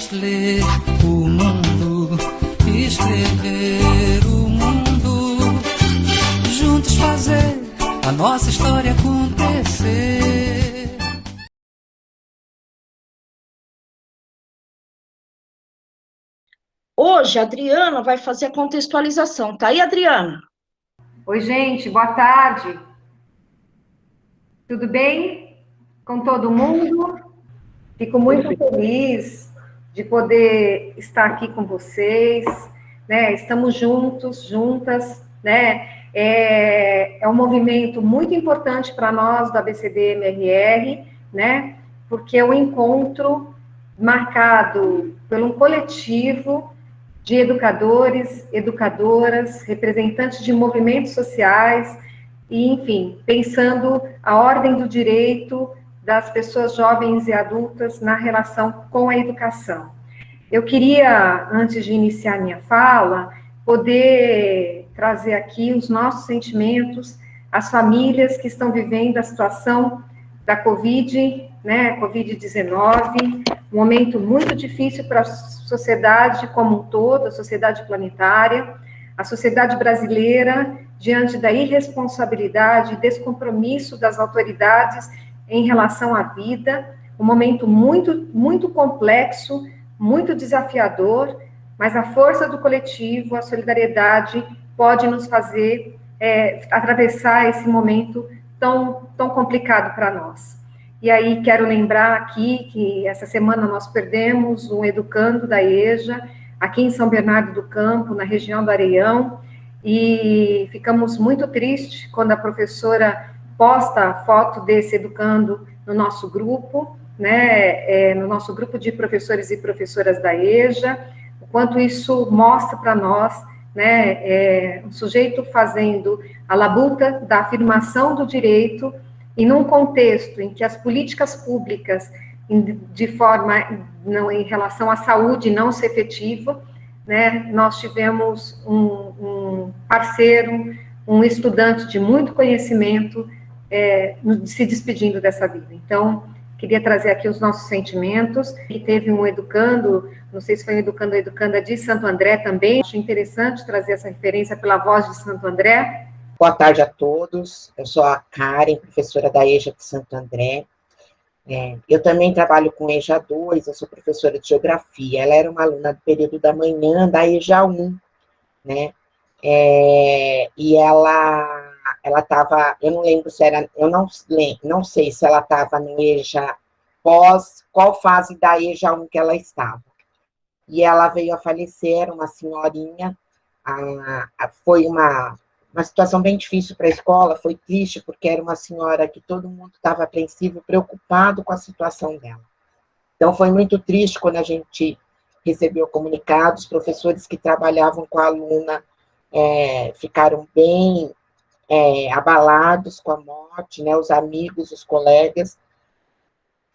Vamos ler o mundo, escrever o mundo, juntos fazer a nossa história acontecer. Hoje a Adriana vai fazer a contextualização. Tá aí, Adriana? Oi, gente, boa tarde. Tudo bem com todo mundo? Fico muito feliz de poder estar aqui com vocês, né? Estamos juntos, juntas, né? É um movimento muito importante para nós do ABCD-MRR, né? Porque é um encontro marcado por um coletivo de educadores, educadoras, representantes de movimentos sociais, e, enfim, pensando a ordem do direito das pessoas jovens e adultas na relação com a educação. Eu queria, antes de iniciar minha fala, poder trazer aqui os nossos sentimentos, as famílias que estão vivendo a situação da Covid, né, Covid-19, um momento muito difícil para a sociedade como um todo, a sociedade planetária, a sociedade brasileira, diante da irresponsabilidade e descompromisso das autoridades em relação à vida, um momento muito, muito complexo, muito desafiador, mas a força do coletivo, a solidariedade pode nos fazer atravessar esse momento tão complicado para nós. E aí quero lembrar aqui que essa semana nós perdemos um educando da EJA, aqui em São Bernardo do Campo, na região do Areião, e ficamos muito tristes quando a professora posta a foto desse educando no nosso grupo, né, no nosso grupo de professores e professoras da EJA, o quanto isso mostra para nós, né, um sujeito fazendo a labuta da afirmação do direito, e num contexto em que as políticas públicas, de forma, em relação à saúde, não se efetivam, né, nós tivemos um parceiro, um estudante de muito conhecimento, se despedindo dessa vida. Então, queria trazer aqui os nossos sentimentos, e teve um educando, não sei se foi um educando ou educanda de Santo André também, acho interessante trazer essa referência pela voz de Santo André. Boa tarde a todos, eu sou a Karen, professora da EJA de Santo André. Eu também trabalho com EJA 2, eu sou professora de Geografia. Ela era uma aluna do período da manhã da EJA 1, né? E ela estava, eu não lembro se era, eu não sei se ela estava no EJA pós, qual fase da EJA 1 que ela estava. E ela veio a falecer, era uma senhorinha, foi uma situação bem difícil para a escola, foi triste, porque era uma senhora que todo mundo estava apreensivo, preocupado com a situação dela. Então, foi muito triste quando a gente recebeu o comunicado, os professores que trabalhavam com a aluna ficaram bem abalados com a morte, né, os amigos, os colegas,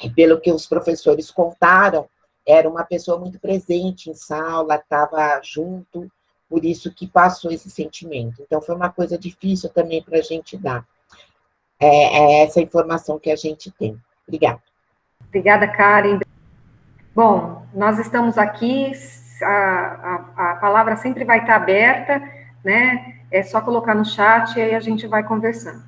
e pelo que os professores contaram, era uma pessoa muito presente em sala, estava junto, por isso que passou esse sentimento. Então, foi uma coisa difícil também para a gente dar. Essa informação que a gente tem. Obrigada. Obrigada, Karen. Bom, nós estamos aqui, a palavra sempre vai estar aberta, né? É só colocar no chat e aí a gente vai conversando.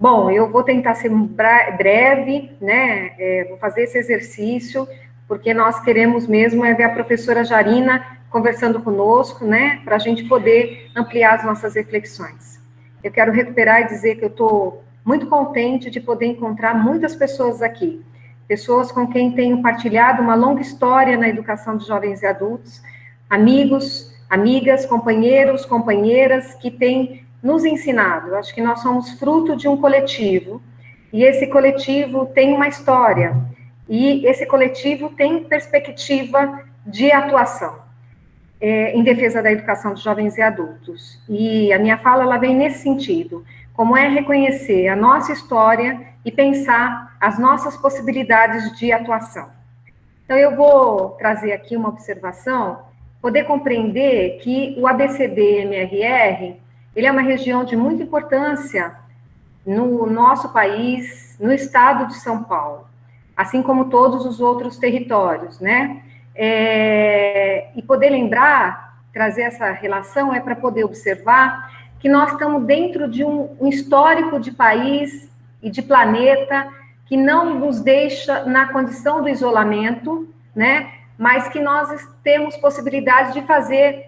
Bom, eu vou tentar ser breve, né? Vou fazer esse exercício, porque nós queremos mesmo ver a professora Jarina conversando conosco, né, para a gente poder ampliar as nossas reflexões. Eu quero recuperar e dizer que eu estou muito contente de poder encontrar muitas pessoas aqui, pessoas com quem tenho partilhado uma longa história na educação de jovens e adultos, amigos, amigas, companheiros, companheiras que têm nos ensinado. Eu acho que nós somos fruto de um coletivo, e esse coletivo tem uma história, e esse coletivo tem perspectiva de atuação em defesa da educação de jovens e adultos. E a minha fala, ela vem nesse sentido, como é reconhecer a nossa história e pensar as nossas possibilidades de atuação. Então, eu vou trazer aqui uma observação, poder compreender que o ABCD-MRR, ele é uma região de muita importância no nosso país, no estado de São Paulo, assim como todos os outros territórios, né? e poder lembrar, trazer essa relação, é para poder observar que nós estamos dentro de um histórico de país e de planeta que não nos deixa na condição do isolamento, né? Mas que nós temos possibilidade de fazer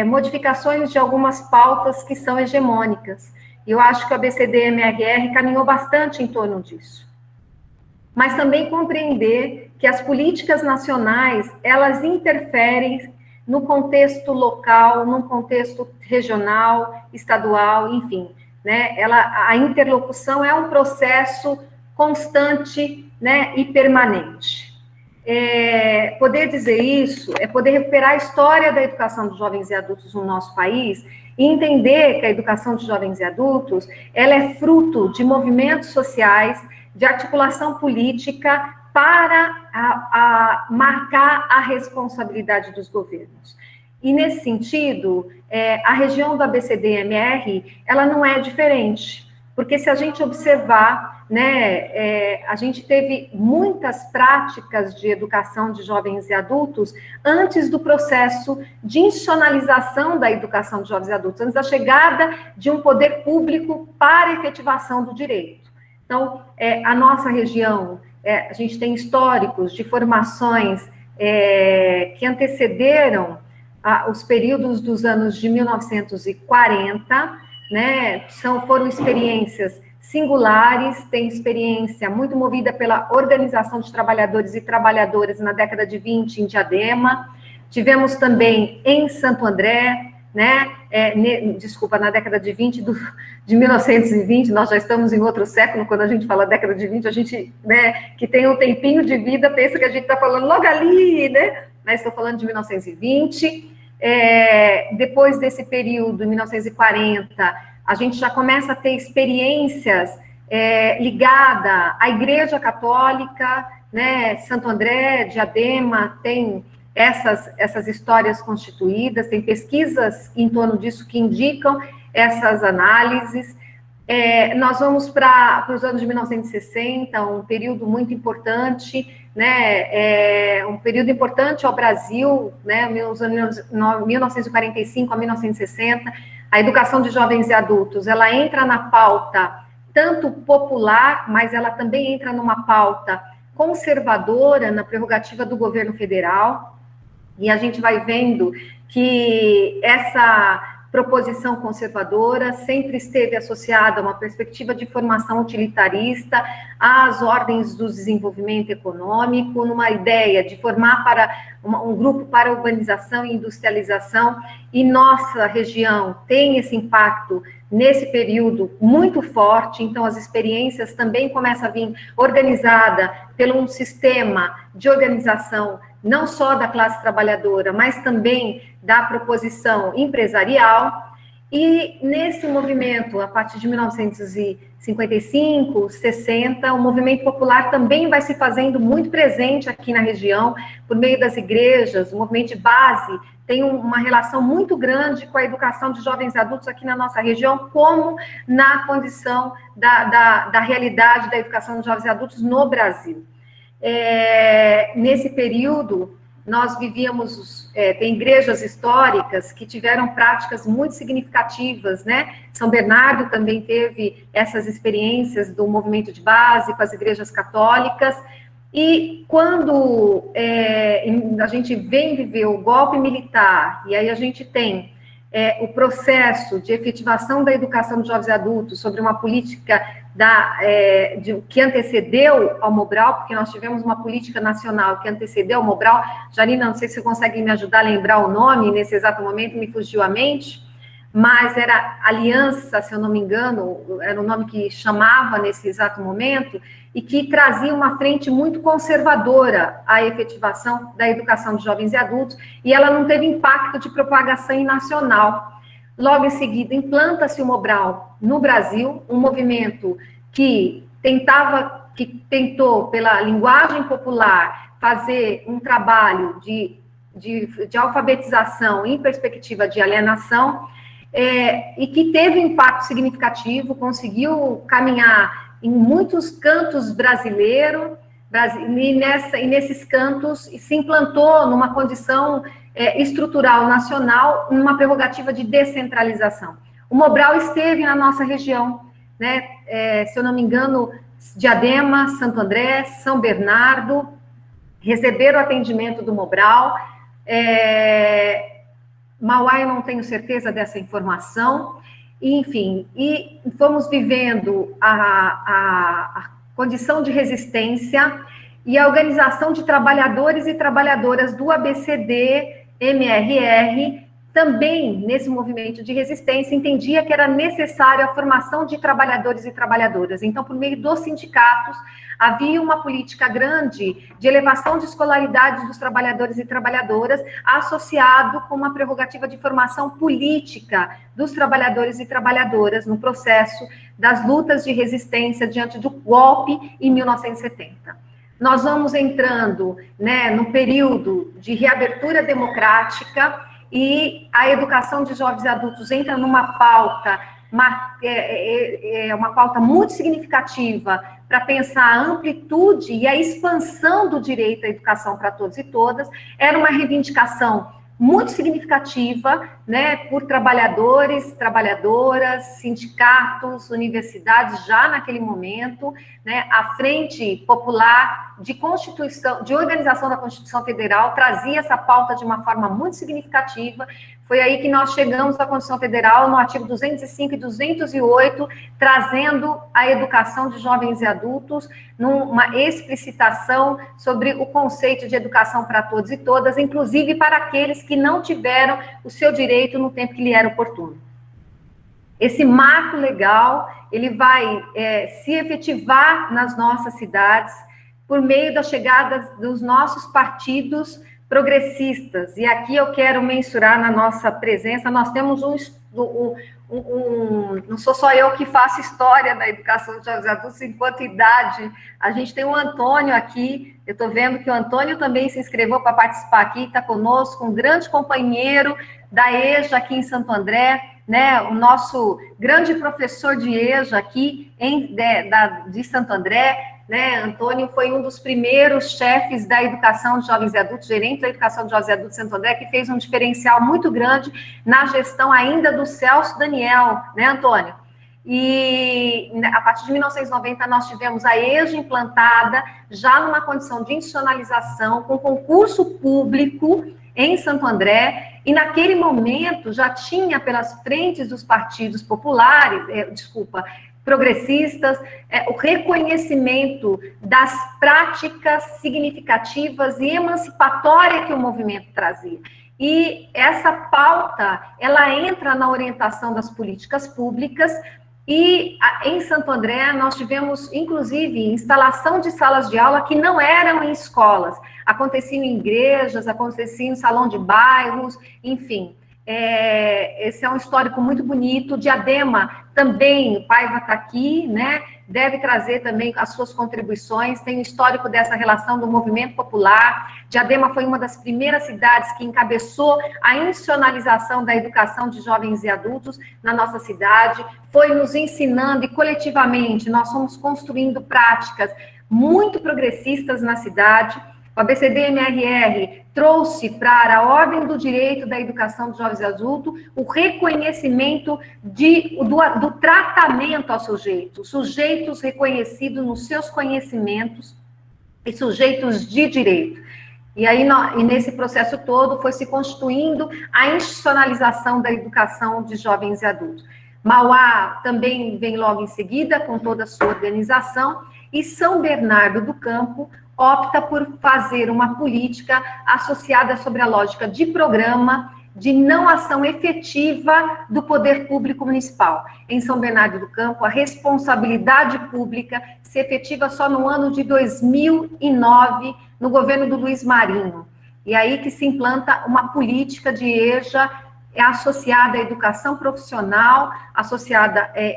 modificações de algumas pautas que são hegemônicas. Eu acho que o ABCD-MRR caminhou bastante em torno disso. Mas também compreender que as políticas nacionais, elas interferem no contexto local, no contexto regional, estadual, enfim, né? A interlocução é um processo constante, né, e permanente. Poder dizer isso é poder recuperar a história da educação dos jovens e adultos no nosso país e entender que a educação de jovens e adultos, ela é fruto de movimentos sociais, de articulação política para marcar a responsabilidade dos governos. E, nesse sentido, a região do ABCD-MR, ela não é diferente, porque se a gente observar, né, a gente teve muitas práticas de educação de jovens e adultos antes do processo de institucionalização da educação de jovens e adultos, antes da chegada de um poder público para a efetivação do direito. Então, a nossa região, a gente tem históricos de formações que antecederam os períodos dos anos de 1940, né? Foram experiências singulares, tem experiência muito movida pela organização de trabalhadores e trabalhadoras na década de 20 em Diadema, tivemos também em Santo André, né? Na década de 20, de 1920, nós já estamos em outro século, quando a gente fala década de 20, a gente, né, que tem um tempinho de vida, pensa que a gente está falando logo ali, né? Mas estou falando de 1920, depois desse período, 1940, a gente já começa a ter experiências ligadas à Igreja Católica, né? Santo André, Diadema, tem essas histórias constituídas, tem pesquisas em torno disso que indicam essas análises. Nós vamos para os anos de 1960, um período muito importante, né? Um período importante ao Brasil, né? 1945 a 1960, a educação de jovens e adultos, ela entra na pauta tanto popular, mas ela também entra numa pauta conservadora, na prerrogativa do governo federal, e a gente vai vendo que essa proposição conservadora sempre esteve associada a uma perspectiva de formação utilitarista, às ordens do desenvolvimento econômico, numa ideia de formar para um grupo para urbanização e industrialização, e nossa região tem esse impacto nesse período muito forte, então as experiências também começam a vir organizada pelo um sistema de organização não só da classe trabalhadora, mas também da proposição empresarial, e nesse movimento, a partir de 1955, 60, o movimento popular também vai se fazendo muito presente aqui na região, por meio das igrejas, o movimento de base tem uma relação muito grande com a educação de jovens e adultos aqui na nossa região, como na condição da realidade da educação de jovens e adultos no Brasil. Nesse período, nós vivíamos, tem igrejas históricas que tiveram práticas muito significativas, né? São Bernardo também teve essas experiências do movimento de base com as igrejas católicas, e quando a gente vem viver o golpe militar, e aí a gente tem o processo de efetivação da educação de jovens e adultos sobre uma política que antecedeu ao Mobral, porque nós tivemos uma política nacional que antecedeu ao Mobral. Janina, não sei se você consegue me ajudar a lembrar o nome, nesse exato momento me fugiu a mente, mas era Aliança, se eu não me engano, era o nome que chamava nesse exato momento, e que trazia uma frente muito conservadora à efetivação da educação de jovens e adultos, e ela não teve impacto de propagação nacional. Logo em seguida, implanta-se o Mobral no Brasil, um movimento que tentou, pela linguagem popular, fazer um trabalho de alfabetização em perspectiva de alienação, e que teve um impacto significativo, conseguiu caminhar em muitos cantos brasileiros, e nesses cantos se implantou numa condição estrutural nacional, numa prerrogativa de descentralização. O Mobral esteve na nossa região, né? Se eu não me engano, Diadema, Santo André, São Bernardo, receberam o atendimento do Mobral. Mauá, eu não tenho certeza dessa informação. Enfim, e fomos vivendo a condição de resistência e a organização de trabalhadores e trabalhadoras do ABCD, MRR, também nesse movimento de resistência, entendia que era necessária a formação de trabalhadores e trabalhadoras. Então, por meio dos sindicatos, havia uma política grande de elevação de escolaridade dos trabalhadores e trabalhadoras, associado com uma prerrogativa de formação política dos trabalhadores e trabalhadoras no processo das lutas de resistência diante do golpe em 1970. Nós vamos entrando, né, no período de reabertura democrática, e a educação de jovens e adultos entra numa pauta, uma pauta muito significativa para pensar a amplitude e a expansão do direito à educação para todos e todas. Era uma reivindicação muito significativa, né, por trabalhadores, trabalhadoras, sindicatos, universidades, já naquele momento, né, a Frente Popular de Constituição, de Organização da Constituição Federal, trazia essa pauta de uma forma muito significativa. Foi aí que nós chegamos à Constituição Federal, no artigo 205 e 208, trazendo a educação de jovens e adultos, numa explicitação sobre o conceito de educação para todos e todas, inclusive para aqueles que não tiveram o seu direito no tempo que lhe era oportuno. Esse marco legal, ele vai se efetivar nas nossas cidades por meio da chegada dos nossos partidos progressistas. E aqui eu quero mensurar na nossa presença, nós temos não sou só eu que faço história da educação de jovens adultos enquanto idade, a gente tem o Antônio aqui, eu estou vendo que o Antônio também se inscreveu para participar aqui, está conosco, um grande companheiro da EJA aqui em Santo André, né, o nosso grande professor de EJA aqui de Santo André, né, Antônio foi um dos primeiros chefes da educação de jovens e adultos, gerente da educação de jovens e adultos de Santo André, que fez um diferencial muito grande na gestão ainda do Celso Daniel, né, Antônio? E a partir de 1990 nós tivemos a EJA implantada, já numa condição de institucionalização, com concurso público em Santo André, e naquele momento já tinha pelas frentes dos partidos populares, progressistas, o reconhecimento das práticas significativas e emancipatórias que o movimento trazia. E essa pauta, ela entra na orientação das políticas públicas, e em Santo André nós tivemos, inclusive, instalação de salas de aula que não eram em escolas, aconteciam em igrejas, aconteciam em salão de bairros, enfim. Esse é um histórico muito bonito. Diadema também, o Paiva está aqui, né? Deve trazer também as suas contribuições, tem o histórico dessa relação do movimento popular. Diadema foi uma das primeiras cidades que encabeçou a institucionalização da educação de jovens e adultos na nossa cidade, foi nos ensinando, e coletivamente nós fomos construindo práticas muito progressistas na cidade. O ABCD-MRR trouxe para a ordem do direito da educação de jovens e adultos o reconhecimento do tratamento ao sujeito, sujeitos reconhecidos nos seus conhecimentos e sujeitos de direito. E aí, nesse processo todo, foi se constituindo a institucionalização da educação de jovens e adultos. Mauá também vem logo em seguida, com toda a sua organização, e São Bernardo do Campo opta por fazer uma política associada sobre a lógica de programa, de não ação efetiva do poder público municipal. Em São Bernardo do Campo, a responsabilidade pública se efetiva só no ano de 2009, no governo do Luiz Marinho. E aí que se implanta uma política de EJA associada à educação profissional,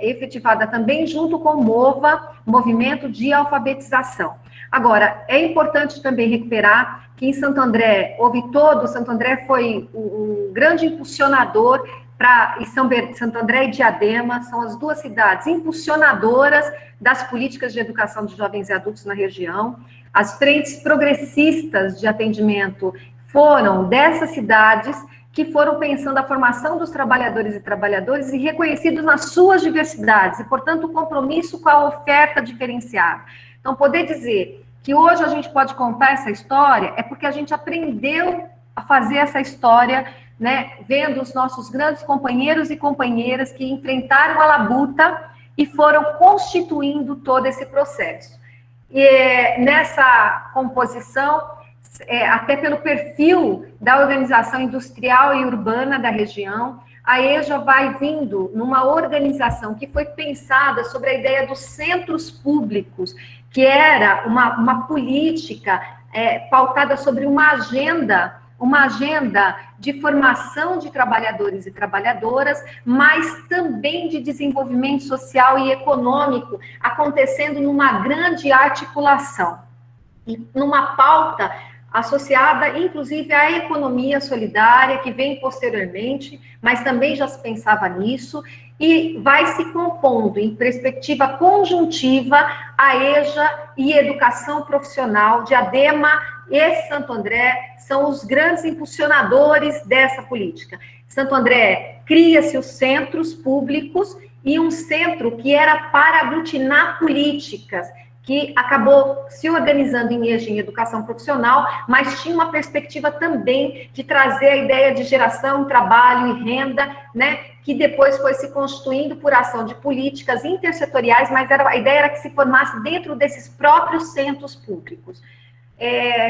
efetivada também junto com o MOVA, Movimento de Alfabetização. Agora, é importante também recuperar que em Santo André, Santo André foi um grande impulsionador Santo André e Diadema são as duas cidades impulsionadoras das políticas de educação de jovens e adultos na região. As frentes progressistas de atendimento foram dessas cidades que foram pensando a formação dos trabalhadores e trabalhadoras e reconhecidos nas suas diversidades, e, portanto, o compromisso com a oferta diferenciada. Então, poder dizer que hoje a gente pode contar essa história é porque a gente aprendeu a fazer essa história, né, vendo os nossos grandes companheiros e companheiras que enfrentaram a labuta e foram constituindo todo esse processo. E nessa composição, até pelo perfil da organização industrial e urbana da região, a EJA vai vindo numa organização que foi pensada sobre a ideia dos centros públicos, que era uma política pautada sobre uma agenda de formação de trabalhadores e trabalhadoras, mas também de desenvolvimento social e econômico, acontecendo numa grande articulação, e numa pauta associada, inclusive, à economia solidária, que vem posteriormente, mas também já se pensava nisso, e vai se compondo em perspectiva conjuntiva a EJA e educação profissional. Diadema e Santo André são os grandes impulsionadores dessa política. Santo André, cria-se os centros públicos e um centro que era para aglutinar políticas, que acabou se organizando em EJA em educação profissional, mas tinha uma perspectiva também de trazer a ideia de geração, trabalho e renda, né, que depois foi se constituindo por ação de políticas intersetoriais, mas a ideia era que se formasse dentro desses próprios centros públicos.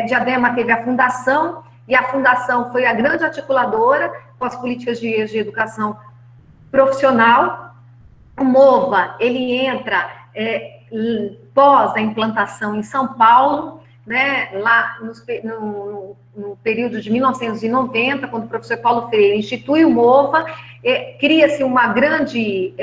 Diadema teve a fundação, e a fundação foi a grande articuladora com as políticas de EJA de educação profissional. O MOVA, ele entra pós a implantação em São Paulo, né, lá no período de 1990, quando o professor Paulo Freire institui o MOVA, cria-se uma grande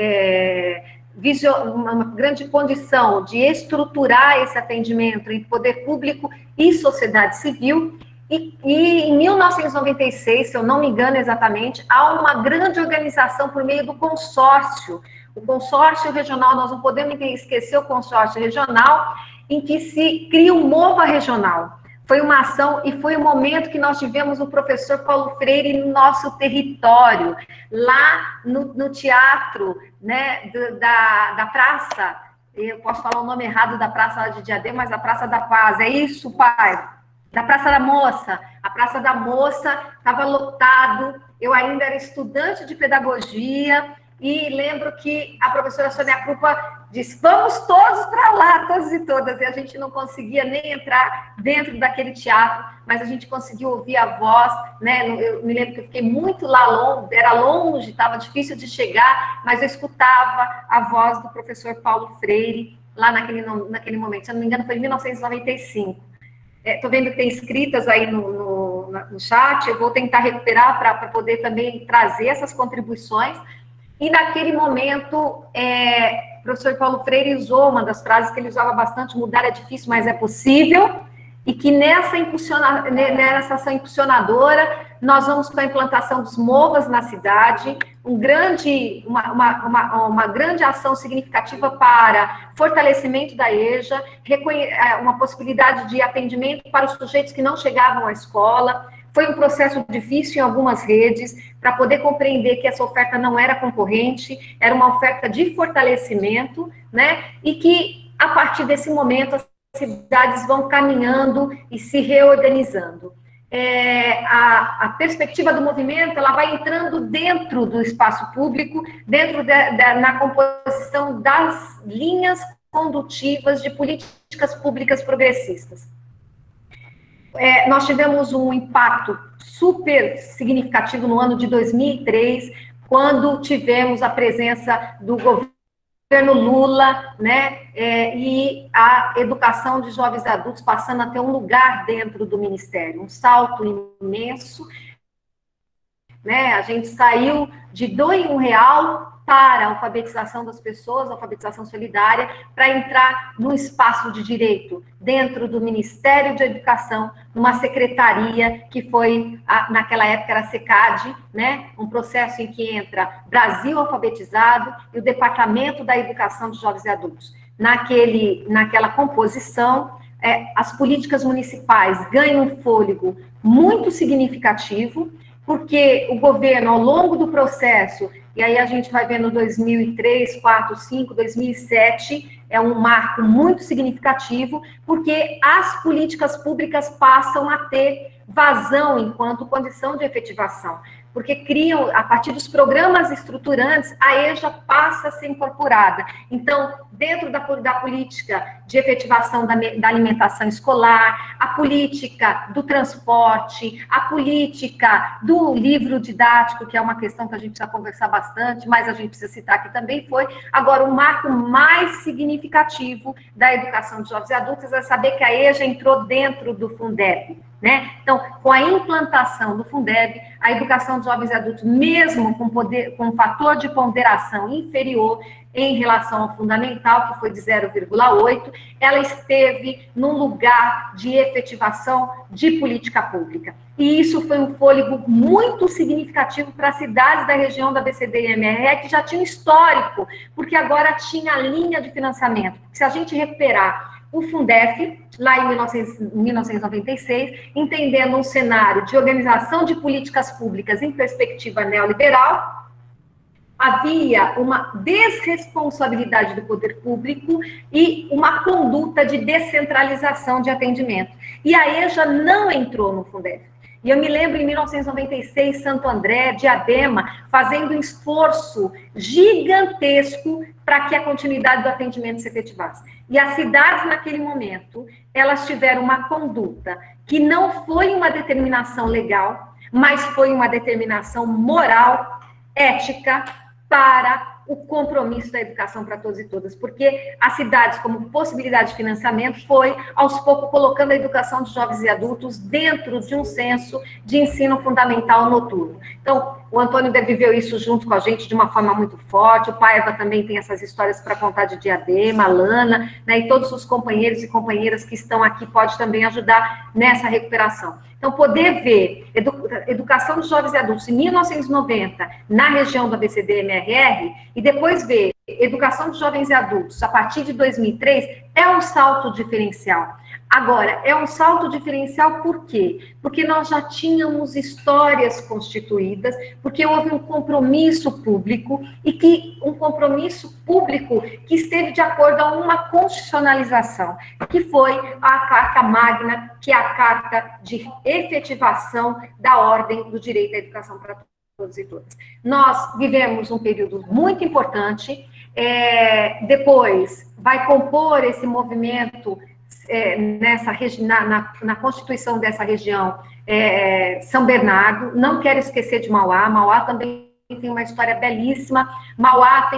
condição de estruturar esse atendimento em poder público e sociedade civil, e em 1996, se eu não me engano exatamente, há uma grande organização por meio do consórcio. O consórcio regional, nós não podemos esquecer o consórcio regional, em que se cria um MOVA regional. Foi uma ação e foi o momento que nós tivemos o professor Paulo Freire no nosso território, lá no teatro, né, da praça, eu posso falar o nome errado da praça lá de Diadema, mas a Praça da Paz, é isso, pai? Da Praça da Moça. A Praça da Moça estava lotado, eu ainda era estudante de pedagogia, e lembro que a professora Sônia Krupa disse, vamos todos para lá, todos e todas, e a gente não conseguia nem entrar dentro daquele teatro, mas a gente conseguiu ouvir a voz, né? Eu me lembro que eu fiquei muito lá, era longe, estava difícil de chegar, mas eu escutava a voz do professor Paulo Freire, lá naquele momento, se eu não me engano foi em 1995. Estou vendo que tem escritas aí no chat, eu vou tentar recuperar para poder também trazer essas contribuições. E naquele momento, o professor Paulo Freire usou uma das frases que ele usava bastante, mudar é difícil, mas é possível, e que nessa ação impulsionadora, nós vamos com a implantação dos MOVAs na cidade, uma grande ação significativa para fortalecimento da EJA, uma possibilidade de atendimento para os sujeitos que não chegavam à escola. Foi um processo difícil em algumas redes, para poder compreender que essa oferta não era concorrente, era uma oferta de fortalecimento, né? E que, a partir desse momento, as cidades vão caminhando e se reorganizando. A perspectiva do movimento, ela vai entrando dentro do espaço público, na composição das linhas condutivas de políticas públicas progressistas. Nós tivemos um impacto super significativo no ano de 2003, quando tivemos a presença do governo Lula, né, e a educação de jovens e adultos passando a ter um lugar dentro do Ministério, um salto imenso, né, a gente saiu de R$2 para a alfabetização das pessoas, alfabetização solidária, para entrar no espaço de direito, dentro do Ministério da Educação, numa secretaria que foi, naquela época era a SECAD, né, um processo em que entra Brasil Alfabetizado e o Departamento da Educação de Jovens e Adultos. Naquela composição, as políticas municipais ganham um fôlego muito significativo, porque o governo, ao longo do processo, e aí a gente vai vendo 2003, 4, 5, 2007, é um marco muito significativo, porque as políticas públicas passam a ter vazão enquanto condição de efetivação, porque criam, a partir dos programas estruturantes, a EJA passa a ser incorporada. Então, dentro da política de efetivação da alimentação escolar, a política do transporte, a política do livro didático, que é uma questão que a gente precisa conversar bastante, mas a gente precisa citar aqui também, foi agora o marco mais significativo da educação de jovens e adultos, é saber que a EJA entrou dentro do Fundeb, né? Então, com a implantação do Fundeb, a educação de jovens e adultos, mesmo com um fator de ponderação inferior em relação ao fundamental, que foi de 0,8, ela esteve num lugar de efetivação de política pública. E isso foi um fôlego muito significativo para as cidades da região da BCD e MRE, que já tinham histórico, porque agora tinha a linha de financiamento. Se a gente recuperar o Fundef, lá em 1996, entendendo um cenário de organização de políticas públicas em perspectiva neoliberal, havia uma desresponsabilidade do poder público e uma conduta de descentralização de atendimento. E a EJA não entrou no Fundef. E eu me lembro, em 1996, Santo André, Diadema, fazendo um esforço gigantesco para que a continuidade do atendimento se efetivasse. E as cidades, naquele momento, elas tiveram uma conduta que não foi uma determinação legal, mas foi uma determinação moral, ética, para o compromisso da educação para todos e todas, porque as cidades, como possibilidade de financiamento, foi, aos poucos, colocando a educação de jovens e adultos dentro de um senso de ensino fundamental noturno. Então, o Antônio viveu isso junto com a gente de uma forma muito forte, o Paiva também tem essas histórias para contar de Diadema, a Lana, né, e todos os companheiros e companheiras que estão aqui podem também ajudar nessa recuperação. Então, poder ver educação de jovens e adultos em 1990 na região da BCD-MRR e depois ver educação de jovens e adultos a partir de 2003 é um salto diferencial. Agora, é um salto diferencial por quê? Porque nós já tínhamos histórias constituídas, porque houve um compromisso público e que um compromisso público que esteve de acordo a uma constitucionalização, que foi a Carta Magna, que é a Carta de Efetivação da Ordem do Direito à Educação para todos e todas. Nós vivemos um período muito importante, depois vai compor esse movimento na constituição dessa região, São Bernardo. Não quero esquecer de Mauá. Mauá também tem uma história belíssima. Mauá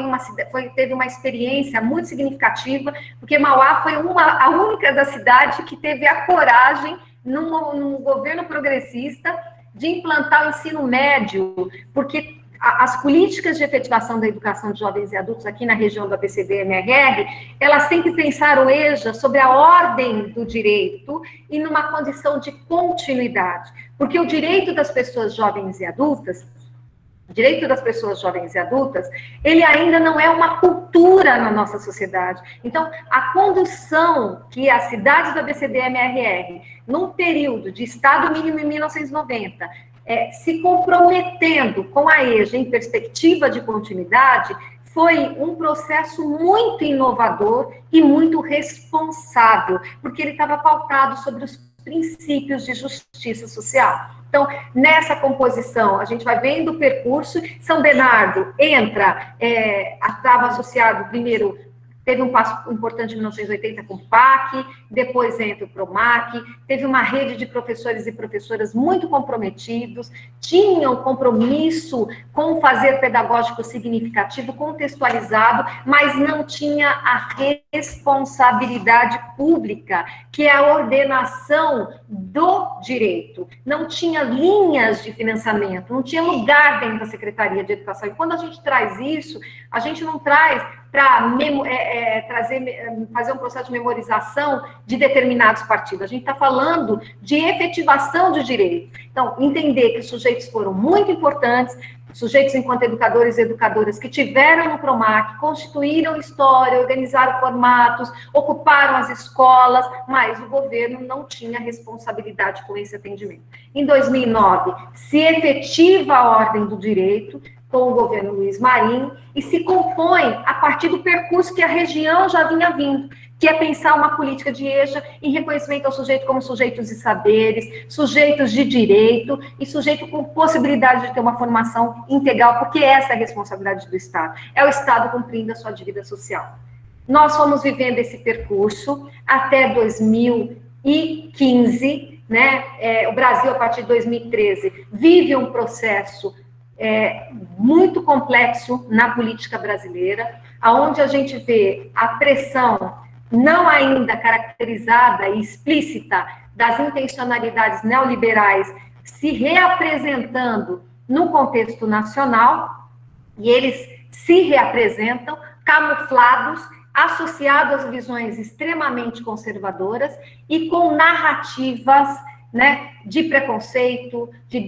teve uma experiência muito significativa, porque Mauá foi a única da cidade que teve a coragem, num governo progressista, de implantar o ensino médio, porque as políticas de efetivação da educação de jovens e adultos aqui na região da BCD-MRR, elas sempre pensaram, EJA, sobre a ordem do direito e numa condição de continuidade, porque o direito das pessoas jovens e adultas, ele ainda não é uma cultura na nossa sociedade. Então, a condução que as cidades da BCD-MRR, num período de Estado mínimo em 1990, se comprometendo com a EJA em perspectiva de continuidade, foi um processo muito inovador e muito responsável, porque ele estava pautado sobre os princípios de justiça social. Então, nessa composição, a gente vai vendo o percurso. São Bernardo estava associado primeiro, teve um passo importante em 1980 com o PAC, depois entra o PROMAC, teve uma rede de professores e professoras muito comprometidos, tinham compromisso com o fazer pedagógico significativo, contextualizado, mas não tinha a responsabilidade pública, que é a ordenação do direito. Não tinha linhas de financiamento, não tinha lugar dentro da Secretaria de Educação. E quando a gente traz isso, a gente não traz para fazer um processo de memorização de determinados partidos. A gente está falando de efetivação de direito. Então, entender que os sujeitos foram muito importantes, sujeitos enquanto educadores e educadoras que tiveram no PROMAC, constituíram história, organizaram formatos, ocuparam as escolas, mas o governo não tinha responsabilidade com esse atendimento. Em 2009, se efetiva a ordem do direito, com o governo Luiz Marinho, e se compõe a partir do percurso que a região já vinha vindo, que é pensar uma política de EJA em reconhecimento ao sujeito como sujeitos de saberes, sujeitos de direito e sujeito com possibilidade de ter uma formação integral, porque essa é a responsabilidade do Estado. É o Estado cumprindo a sua dívida social. Nós fomos vivendo esse percurso até 2015, né? O Brasil, a partir de 2013, vive um processo muito complexo na política brasileira, aonde a gente vê a pressão não ainda caracterizada e explícita das intencionalidades neoliberais se reapresentando no contexto nacional, e eles se reapresentam camuflados, associados a visões extremamente conservadoras e com narrativas, né, de preconceito, de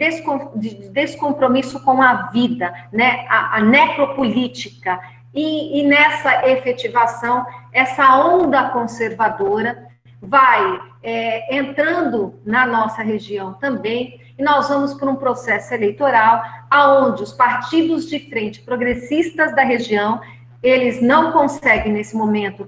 descompromisso com a vida, né, a necropolítica. E nessa efetivação, essa onda conservadora vai entrando na nossa região também, e nós vamos para um processo eleitoral onde os partidos de frente progressistas da região, eles não conseguem, nesse momento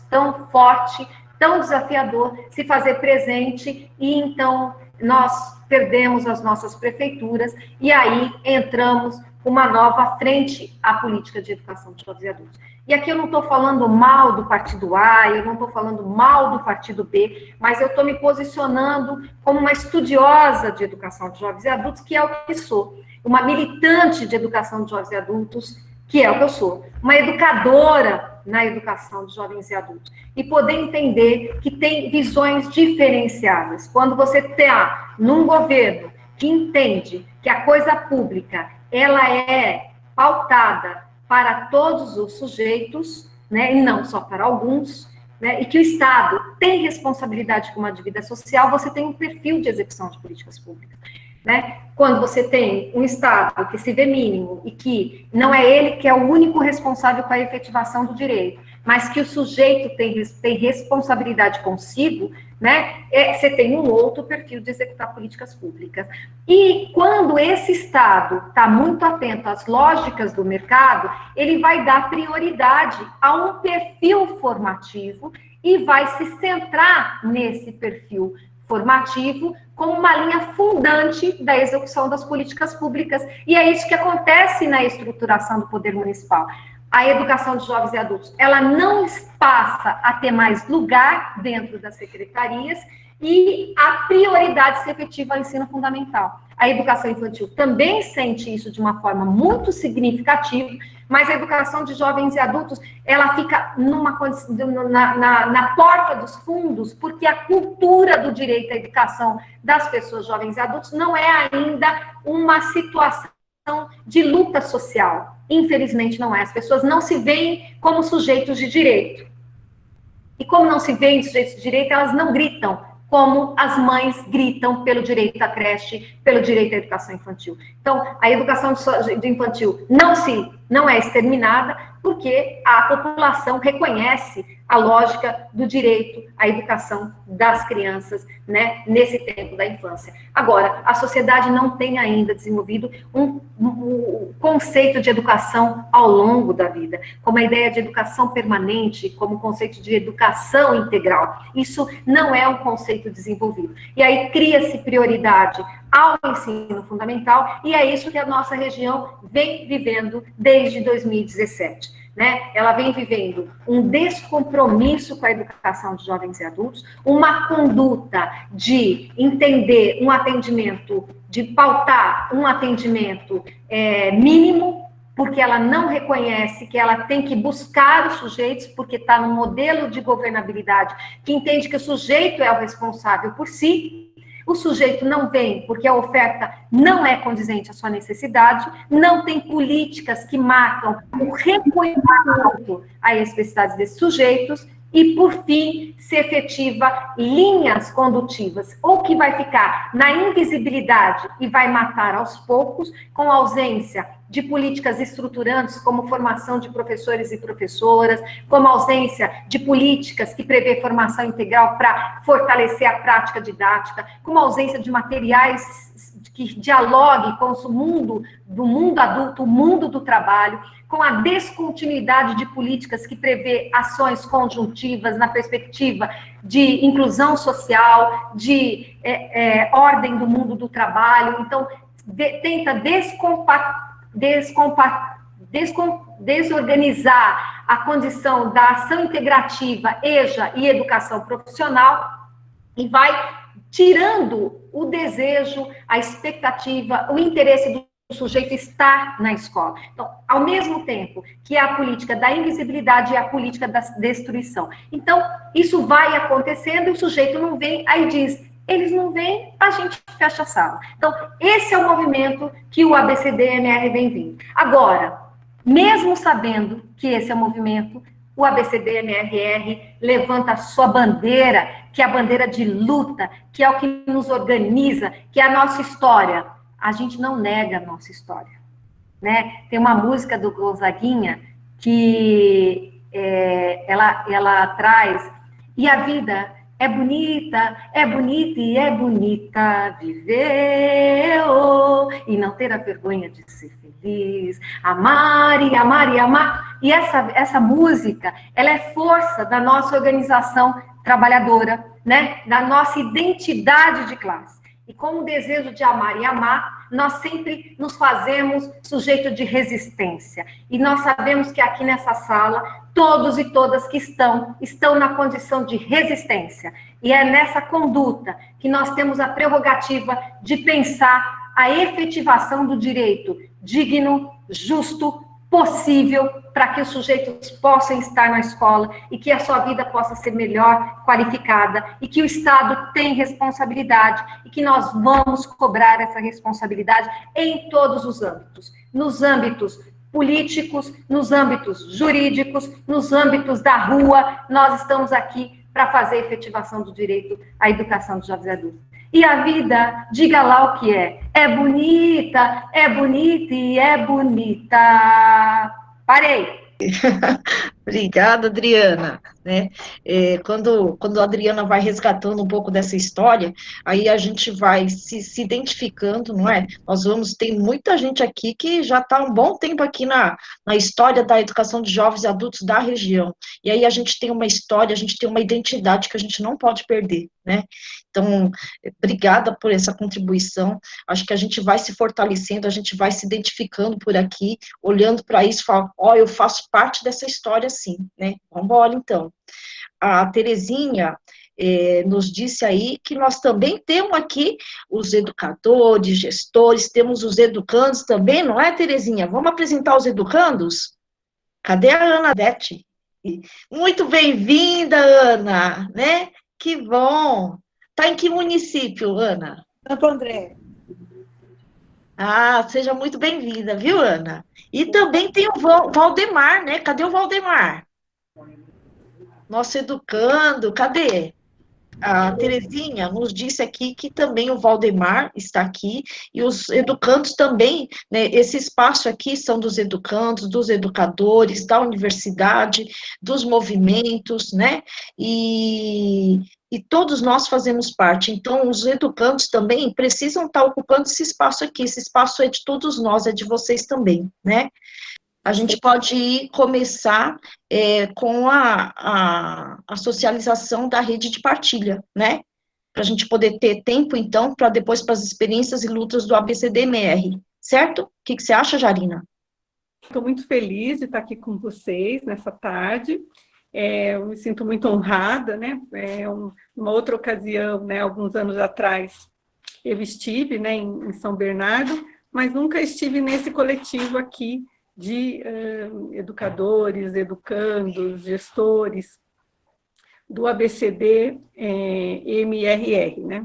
tão forte, tão desafiador, se fazer presente, e então nós perdemos as nossas prefeituras, e aí entramos uma nova frente à política de educação de jovens e adultos. E aqui eu não estou falando mal do partido A, eu não estou falando mal do partido B, mas eu estou me posicionando como uma estudiosa de educação de jovens e adultos, que é o que sou, uma militante de educação de jovens e adultos, que é o que eu sou, uma educadora na educação de jovens e adultos, e poder entender que tem visões diferenciadas. Quando você está num governo que entende que a coisa pública ela é pautada para todos os sujeitos, né, e não só para alguns, né, e que o Estado tem responsabilidade com uma dívida social, você tem um perfil de execução de políticas públicas. Né? Quando você tem um Estado que se vê mínimo e que não é ele que é o único responsável com a efetivação do direito, mas que o sujeito tem responsabilidade consigo, né? Você tem um outro perfil de executar políticas públicas. E quando esse Estado está muito atento às lógicas do mercado, ele vai dar prioridade a um perfil formativo e vai se centrar nesse perfil formativo como uma linha fundante da execução das políticas públicas. E é isso que acontece na estruturação do poder municipal. A educação de jovens e adultos, ela não passa a ter mais lugar dentro das secretarias e a prioridade se efetiva ao ensino fundamental. A educação infantil também sente isso de uma forma muito significativa, mas a educação de jovens e adultos, ela fica na porta dos fundos, porque a cultura do direito à educação das pessoas jovens e adultos não é ainda uma situação de luta social. Infelizmente não é. As pessoas não se veem como sujeitos de direito. E como não se veem sujeitos de direito, elas não gritam como as mães gritam pelo direito à creche, pelo direito à educação infantil. Então, a educação infantil não é exterminada, porque a população reconhece a lógica do direito à educação das crianças, né, nesse tempo da infância. Agora, a sociedade não tem ainda desenvolvido um conceito de educação ao longo da vida, como a ideia de educação permanente, como o conceito de educação integral. Isso não é um conceito desenvolvido. E aí cria-se prioridade ao ensino fundamental, e é isso que a nossa região vem vivendo desde 2017. Né? Ela vem vivendo um descompromisso com a educação de jovens e adultos, uma conduta de entender um atendimento, de pautar um atendimento mínimo, porque ela não reconhece que ela tem que buscar os sujeitos, porque está num modelo de governabilidade que entende que o sujeito é o responsável por si. O sujeito não vem porque a oferta não é condizente à sua necessidade, não tem políticas que marcam o reconhecimento às especificidades desses sujeitos, e, por fim, se efetiva linhas condutivas, ou que vai ficar na invisibilidade e vai matar aos poucos, com ausência de políticas estruturantes, como formação de professores e professoras, como ausência de políticas que prevê formação integral para fortalecer a prática didática, como ausência de materiais que dialogue com o mundo do mundo adulto, o mundo do trabalho, com a descontinuidade de políticas que prevê ações conjuntivas na perspectiva de inclusão social, de ordem do mundo do trabalho. Então, tenta desorganizar a condição da ação integrativa, EJA e educação profissional, e vai tirando o desejo, a expectativa, o interesse do sujeito estar na escola. Então, ao mesmo tempo que é a política da invisibilidade e a política da destruição. Então, isso vai acontecendo e o sujeito não vem, aí diz, eles não vêm, a gente fecha a sala. Então, esse é o movimento que o ABCD-MR vem vindo. Agora, mesmo sabendo que esse é o movimento, o ABCD-MRR levanta a sua bandeira, que é a bandeira de luta, que é o que nos organiza, que é a nossa história. A gente não nega a nossa história, né? Tem uma música do Gonzaguinha que ela traz, e a vida é bonita e é bonita viver, e não ter a vergonha de ser feliz, amar e amar e amar. E essa música, ela é força da nossa organização trabalhadora, né? Da nossa identidade de classe. E com o desejo de amar e amar, nós sempre nos fazemos sujeito de resistência. E nós sabemos que aqui nessa sala, todos e todas que estão na condição de resistência. E é nessa conduta que nós temos a prerrogativa de pensar a efetivação do direito digno, justo, possível, para que os sujeitos possam estar na escola e que a sua vida possa ser melhor qualificada e que o Estado tem responsabilidade e que nós vamos cobrar essa responsabilidade em todos os âmbitos, nos âmbitos políticos, nos âmbitos jurídicos, nos âmbitos da rua. Nós estamos aqui para fazer a efetivação do direito à educação dos jovens adultos. E a vida, diga lá o que é bonita e é bonita. Parei. Obrigada, Adriana. Né? Quando a Adriana vai resgatando um pouco dessa história, aí a gente vai se identificando, não é? Tem muita gente aqui que já está há um bom tempo aqui na história da educação de jovens e adultos da região, e aí a gente tem uma história, a gente tem uma identidade que a gente não pode perder, né? Então, obrigada por essa contribuição, acho que a gente vai se fortalecendo, a gente vai se identificando por aqui, olhando para isso e falando, eu faço parte dessa história sim, né? Vamos embora, então. A Terezinha nos disse aí que nós também temos aqui os educadores, gestores, temos os educandos também, não é, Terezinha? Vamos apresentar os educandos? Cadê a Ana Dete? Muito bem-vinda, Ana, né? Que bom! Está em que município, Ana? Santo André. Seja muito bem-vinda, viu, Ana? E também tem o Valdemar, né? Cadê o Valdemar? Nosso educando, cadê? A Terezinha nos disse aqui que também o Valdemar está aqui, e os educandos também, né, esse espaço aqui são dos educandos, dos educadores, da universidade, dos movimentos, né, e todos nós fazemos parte, então os educandos também precisam estar ocupando esse espaço aqui, esse espaço é de todos nós, é de vocês também, né. A gente pode começar com a socialização da rede de partilha, né? Para a gente poder ter tempo, então, para depois para as experiências e lutas do ABCD-MR, certo? O que você acha, Jarina? Estou muito feliz de estar aqui com vocês nessa tarde. Eu me sinto muito honrada, né? Uma outra ocasião, né, alguns anos atrás, eu estive, né, em São Bernardo, mas nunca estive nesse coletivo aqui, de educadores, educandos, gestores do ABCD-MRR, né?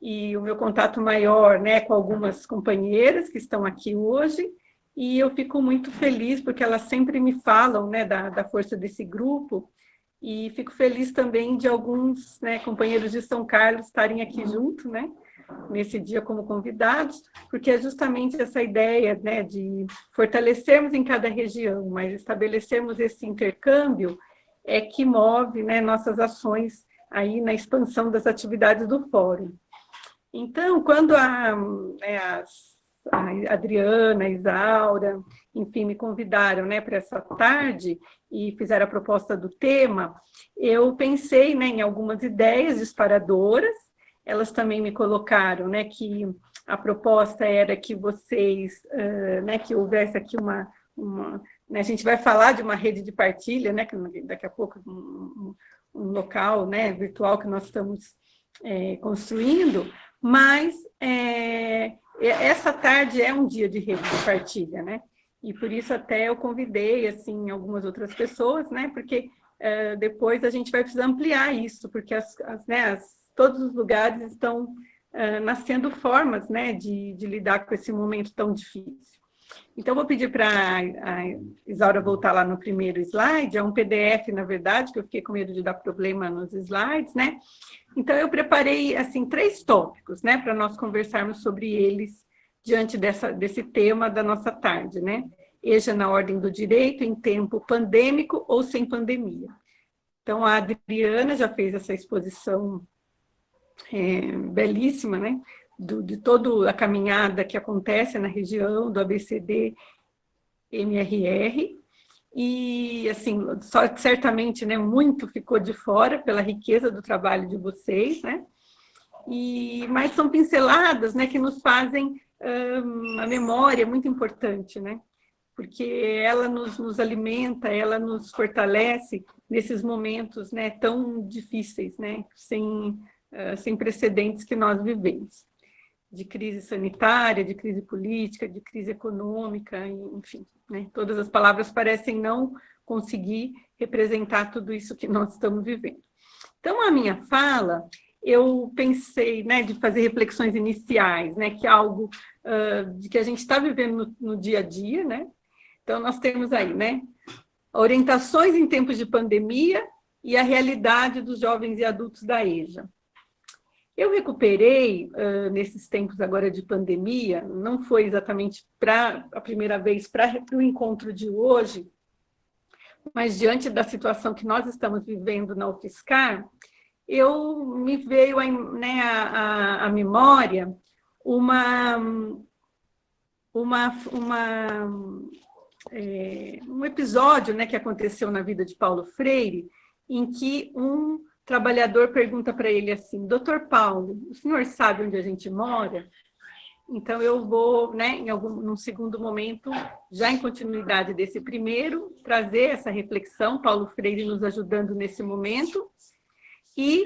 E o meu contato maior, né, com algumas companheiras que estão aqui hoje, e eu fico muito feliz porque elas sempre me falam, né, da força desse grupo, E fico feliz também de alguns, né, companheiros de São Carlos estarem aqui junto, né, nesse dia como convidados, porque é justamente essa ideia, né, de fortalecermos em cada região, mas estabelecermos esse intercâmbio que move, né, nossas ações aí na expansão das atividades do Fórum. Então, quando a Adriana, a Isaura, enfim, me convidaram, né, para essa tarde e fizeram a proposta do tema, eu pensei, né, em algumas ideias disparadoras. Elas também me colocaram, né, que a proposta era que vocês, né, que houvesse aqui né, a gente vai falar de uma rede de partilha, né, que daqui a pouco um local, né, virtual que nós estamos construindo, mas essa tarde é um dia de rede de partilha, né? E por isso até eu convidei, assim, algumas outras pessoas, né? Porque depois a gente vai precisar ampliar isso, porque todos os lugares estão nascendo formas, né, de lidar com esse momento tão difícil. Então, vou pedir para a Isaura voltar lá no primeiro slide, é um PDF, na verdade, que eu fiquei com medo de dar problema nos slides, né? Então, eu preparei, assim, 3 tópicos, né, para nós conversarmos sobre eles diante desse tema da nossa tarde, né? EJA na ordem do direito em tempo pandêmico ou sem pandemia. Então, a Adriana já fez essa exposição belíssima, né? De toda a caminhada que acontece na região do ABCD-MRR, e, assim, certamente, né, muito ficou de fora pela riqueza do trabalho de vocês, né? Mas são pinceladas, né, que nos fazem a memória, é muito importante, né? Porque ela nos alimenta, ela nos fortalece nesses momentos, né, tão difíceis, né, sem precedentes que nós vivemos, de crise sanitária, de crise política, de crise econômica, enfim, né? Todas as palavras parecem não conseguir representar tudo isso que nós estamos vivendo. Então, a minha fala, eu pensei, né, de fazer reflexões iniciais, né, que é algo de que a gente está vivendo no dia a dia, né? Então, nós temos aí, né, orientações em tempos de pandemia e a realidade dos jovens e adultos da EJA. Eu recuperei, nesses tempos agora de pandemia, não foi exatamente a primeira vez para o encontro de hoje, mas diante da situação que nós estamos vivendo na UFSCar, me veio, né, à memória um episódio, né, que aconteceu na vida de Paulo Freire, em que um trabalhador pergunta para ele assim: Doutor Paulo, o senhor sabe onde a gente mora? Então, eu vou, né, num segundo momento, já em continuidade desse primeiro, trazer essa reflexão, Paulo Freire nos ajudando nesse momento, e,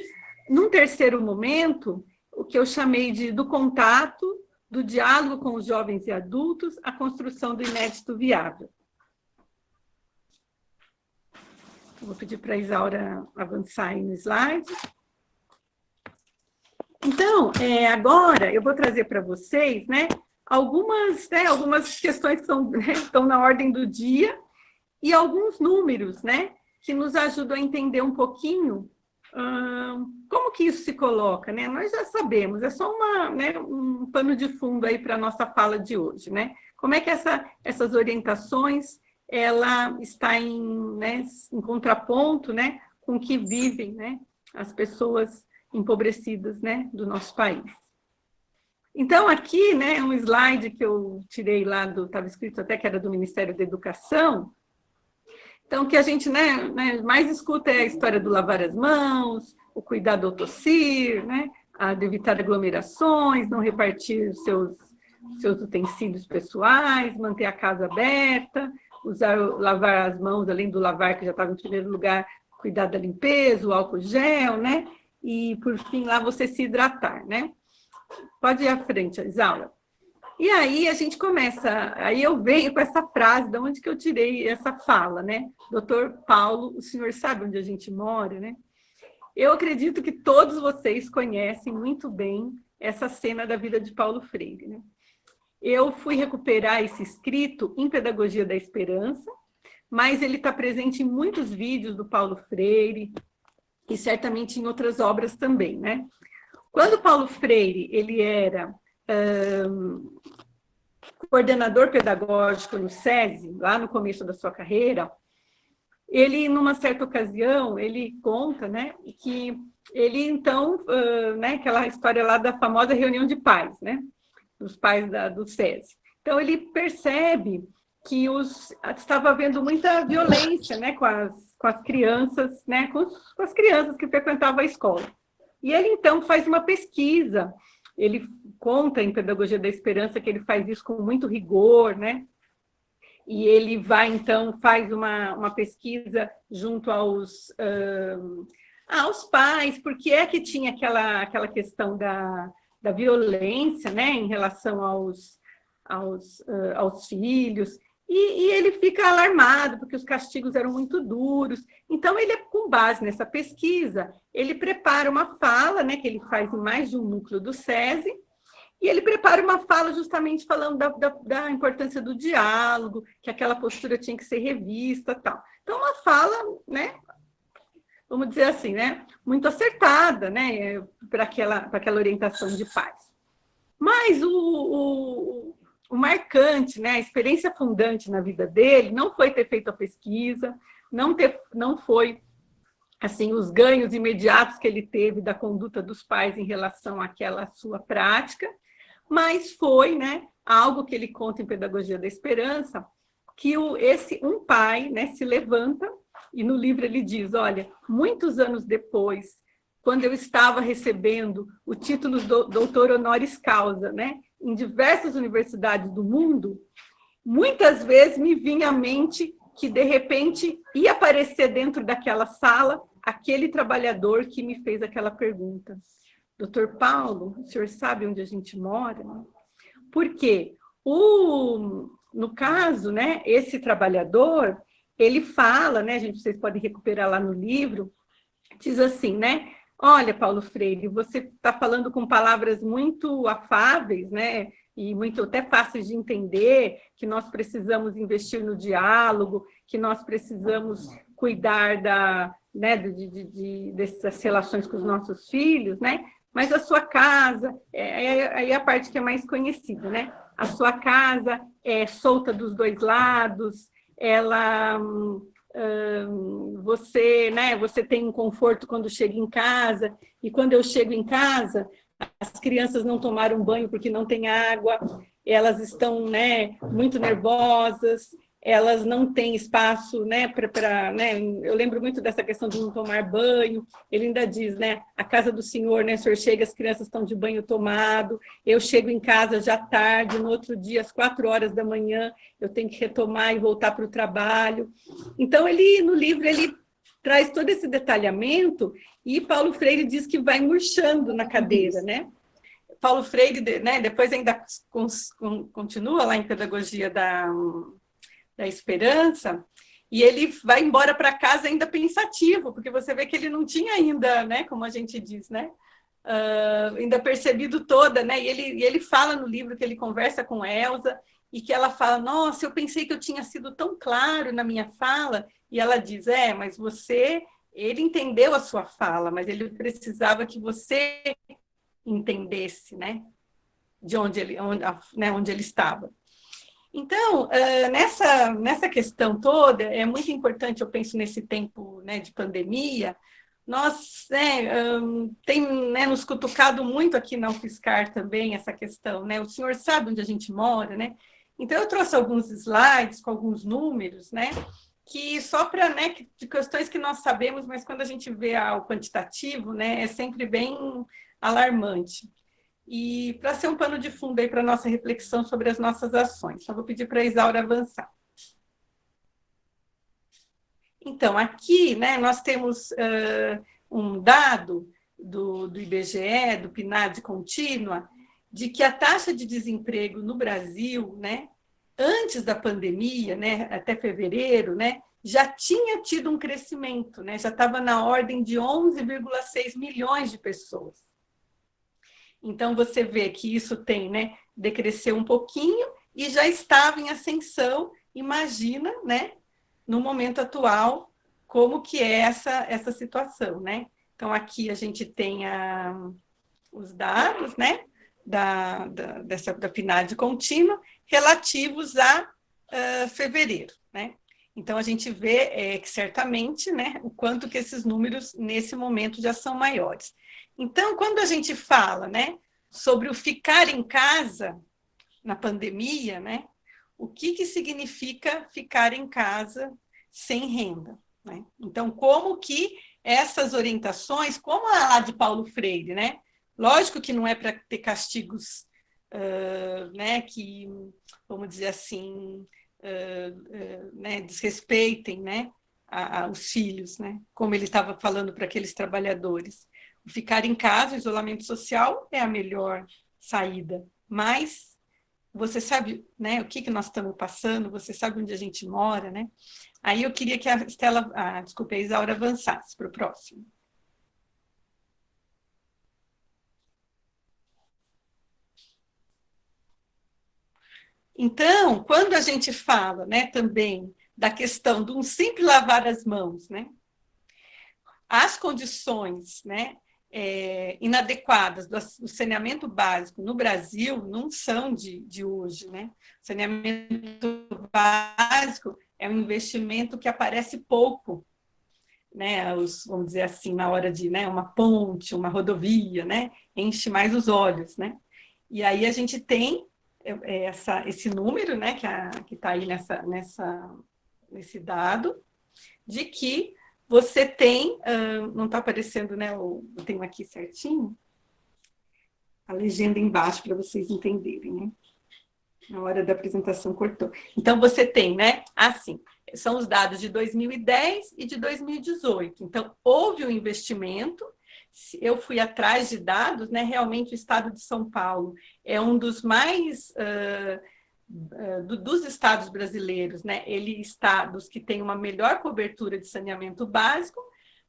num terceiro momento, o que eu chamei do contato, do diálogo com os jovens e adultos, a construção do inédito viável. Vou pedir para a Isaura avançar aí no slide. Então, agora eu vou trazer para vocês, né, algumas questões que estão na ordem do dia e alguns números, né, que nos ajudam a entender um pouquinho como que isso se coloca, né? Nós já sabemos, é só um pano de fundo aí para a nossa fala de hoje, né? Como é que essas orientações ela está em contraponto, né, com o que vivem, né, as pessoas empobrecidas, né, do nosso país. Então, aqui, né, um slide que eu tirei lá estava escrito até que era do Ministério da Educação. Então, o que a gente, né, mais escuta é a história do lavar as mãos, o cuidado ao tossir, né, de evitar aglomerações, não repartir seus utensílios pessoais, manter a casa aberta, lavar as mãos, além do lavar, que já estava em primeiro lugar, cuidar da limpeza, o álcool gel, né? E, por fim, lá você se hidratar, né? Pode ir à frente, Isaura. E aí a gente começa, aí eu venho com essa frase, de onde que eu tirei essa fala, né? Doutor Paulo, o senhor sabe onde a gente mora, né? Eu acredito que todos vocês conhecem muito bem essa cena da vida de Paulo Freire, né? Eu fui recuperar esse escrito em Pedagogia da Esperança, mas ele está presente em muitos vídeos do Paulo Freire e certamente em outras obras também, né? Quando Paulo Freire ele era coordenador pedagógico no SESI, lá no começo da sua carreira, ele, numa certa ocasião, ele conta, né, que ele, então, né, aquela história lá da famosa reunião de pais, né, dos pais do SESI. Então, ele percebe que estava havendo muita violência, né, com as crianças, né, com as crianças que frequentavam a escola. E ele, então, faz uma pesquisa. Ele conta em Pedagogia da Esperança que ele faz isso com muito rigor, né? E ele vai, então, faz uma pesquisa junto aos pais, porque é que tinha aquela questão da violência, né, em relação aos filhos, e ele fica alarmado, porque os castigos eram muito duros. Então, ele, com base nessa pesquisa, ele prepara uma fala, né, que ele faz em mais de um núcleo do SESI, e ele prepara uma fala justamente falando da importância do diálogo, que aquela postura tinha que ser revista, tal. Então, uma fala, né, vamos dizer assim, né, muito acertada, né, para aquela orientação de pais. Mas o marcante, né, a experiência fundante na vida dele não foi ter feito a pesquisa, não foi assim os ganhos imediatos que ele teve da conduta dos pais em relação àquela sua prática, mas foi, né, algo que ele conta em Pedagogia da Esperança, que um pai, né, se levanta, e no livro ele diz, olha, muitos anos depois, quando eu estava recebendo o título de doutor honoris causa, né, em diversas universidades do mundo, muitas vezes me vinha à mente que, de repente, ia aparecer dentro daquela sala aquele trabalhador que me fez aquela pergunta. Doutor Paulo, o senhor sabe onde a gente mora? Porque, no caso, né, esse trabalhador, ele fala, né, vocês podem recuperar lá no livro, diz assim, né, olha, Paulo Freire, você está falando com palavras muito afáveis, né, e muito até fáceis de entender, que nós precisamos investir no diálogo, que nós precisamos cuidar dessas relações com os nossos filhos, né? Mas a sua casa, aí a parte que é mais conhecida, né? A sua casa é solta dos dois lados, você tem um conforto quando chega em casa, e quando eu chego em casa, as crianças não tomaram banho porque não tem água, elas estão, né, muito nervosas, elas não têm espaço, né, né, eu lembro muito dessa questão de não tomar banho, ele ainda diz, né, a casa do senhor, né, o senhor chega, as crianças estão de banho tomado, eu chego em casa já tarde, no outro dia, às 4 horas da manhã, eu tenho que retomar e voltar para o trabalho. Então, no livro, ele traz todo esse detalhamento, e Paulo Freire diz que vai murchando na cadeira, né? Paulo Freire, né, depois ainda continua lá em Pedagogia da Esperança, e ele vai embora para casa ainda pensativo, porque você vê que ele não tinha ainda, né, como a gente diz, né, ainda percebido toda, né, e ele fala no livro que ele conversa com Elsa, e que ela fala, nossa, eu pensei que eu tinha sido tão claro na minha fala, e ela diz, mas ele entendeu a sua fala, mas ele precisava que você entendesse, né, de onde ele estava. Então, nessa questão toda, é muito importante, eu penso nesse tempo, né, de pandemia, nós tem, né, nos cutucado muito aqui na UFSCar também essa questão, né, o senhor sabe onde a gente mora, né? Então, eu trouxe alguns slides com alguns números, né, que só para, né, de questões que nós sabemos, mas quando a gente vê o quantitativo, né, é sempre bem alarmante. E para ser um pano de fundo aí para a nossa reflexão sobre as nossas ações. Só vou pedir para a Isaura avançar. Então, aqui, né, nós temos um dado do IBGE, do PNAD contínua, de que a taxa de desemprego no Brasil, né, antes da pandemia, né, até fevereiro, né, já tinha tido um crescimento, né, já estava na ordem de 11,6 milhões de pessoas. Então, você vê que isso tem, né, decresceu um pouquinho e já estava em ascensão, imagina, né, no momento atual, como que é essa situação, né? Então, aqui a gente tem os dados, né, da PNAD contínua relativos a fevereiro, né? Então, a gente vê que certamente, né, o quanto que esses números, nesse momento, já são maiores. Então, quando a gente fala, né, sobre o ficar em casa na pandemia, né, o que significa ficar em casa sem renda, né? Então, como que essas orientações, como a lá de Paulo Freire, né? Lógico que não é para ter castigos, né, que, vamos dizer assim, né, desrespeitem, né, os filhos, né, como ele estava falando para aqueles trabalhadores. O ficar em casa, o isolamento social é a melhor saída, mas você sabe, né, o que nós estamos passando, você sabe onde a gente mora, né? Aí eu queria que a a Isaura avançasse para o próximo. Então, quando a gente fala, né, também da questão de um simples lavar as mãos, né, as condições, né, inadequadas do saneamento básico no Brasil não são de hoje, né? O saneamento básico é um investimento que aparece pouco, né? Vamos dizer assim, na hora de, né, uma ponte, uma rodovia, né? Enche mais os olhos, né? E aí a gente tem esse número, né, que está aí nesse dado, de que você tem, não está aparecendo, né, eu tenho aqui certinho, a legenda embaixo para vocês entenderem, né? Na hora da apresentação cortou. Então, você tem, né, assim, são os dados de 2010 e de 2018. Então, houve um investimento, eu fui atrás de dados, né, realmente o estado de São Paulo é um dos mais... dos estados brasileiros, né? Ele está dos que tem uma melhor cobertura de saneamento básico,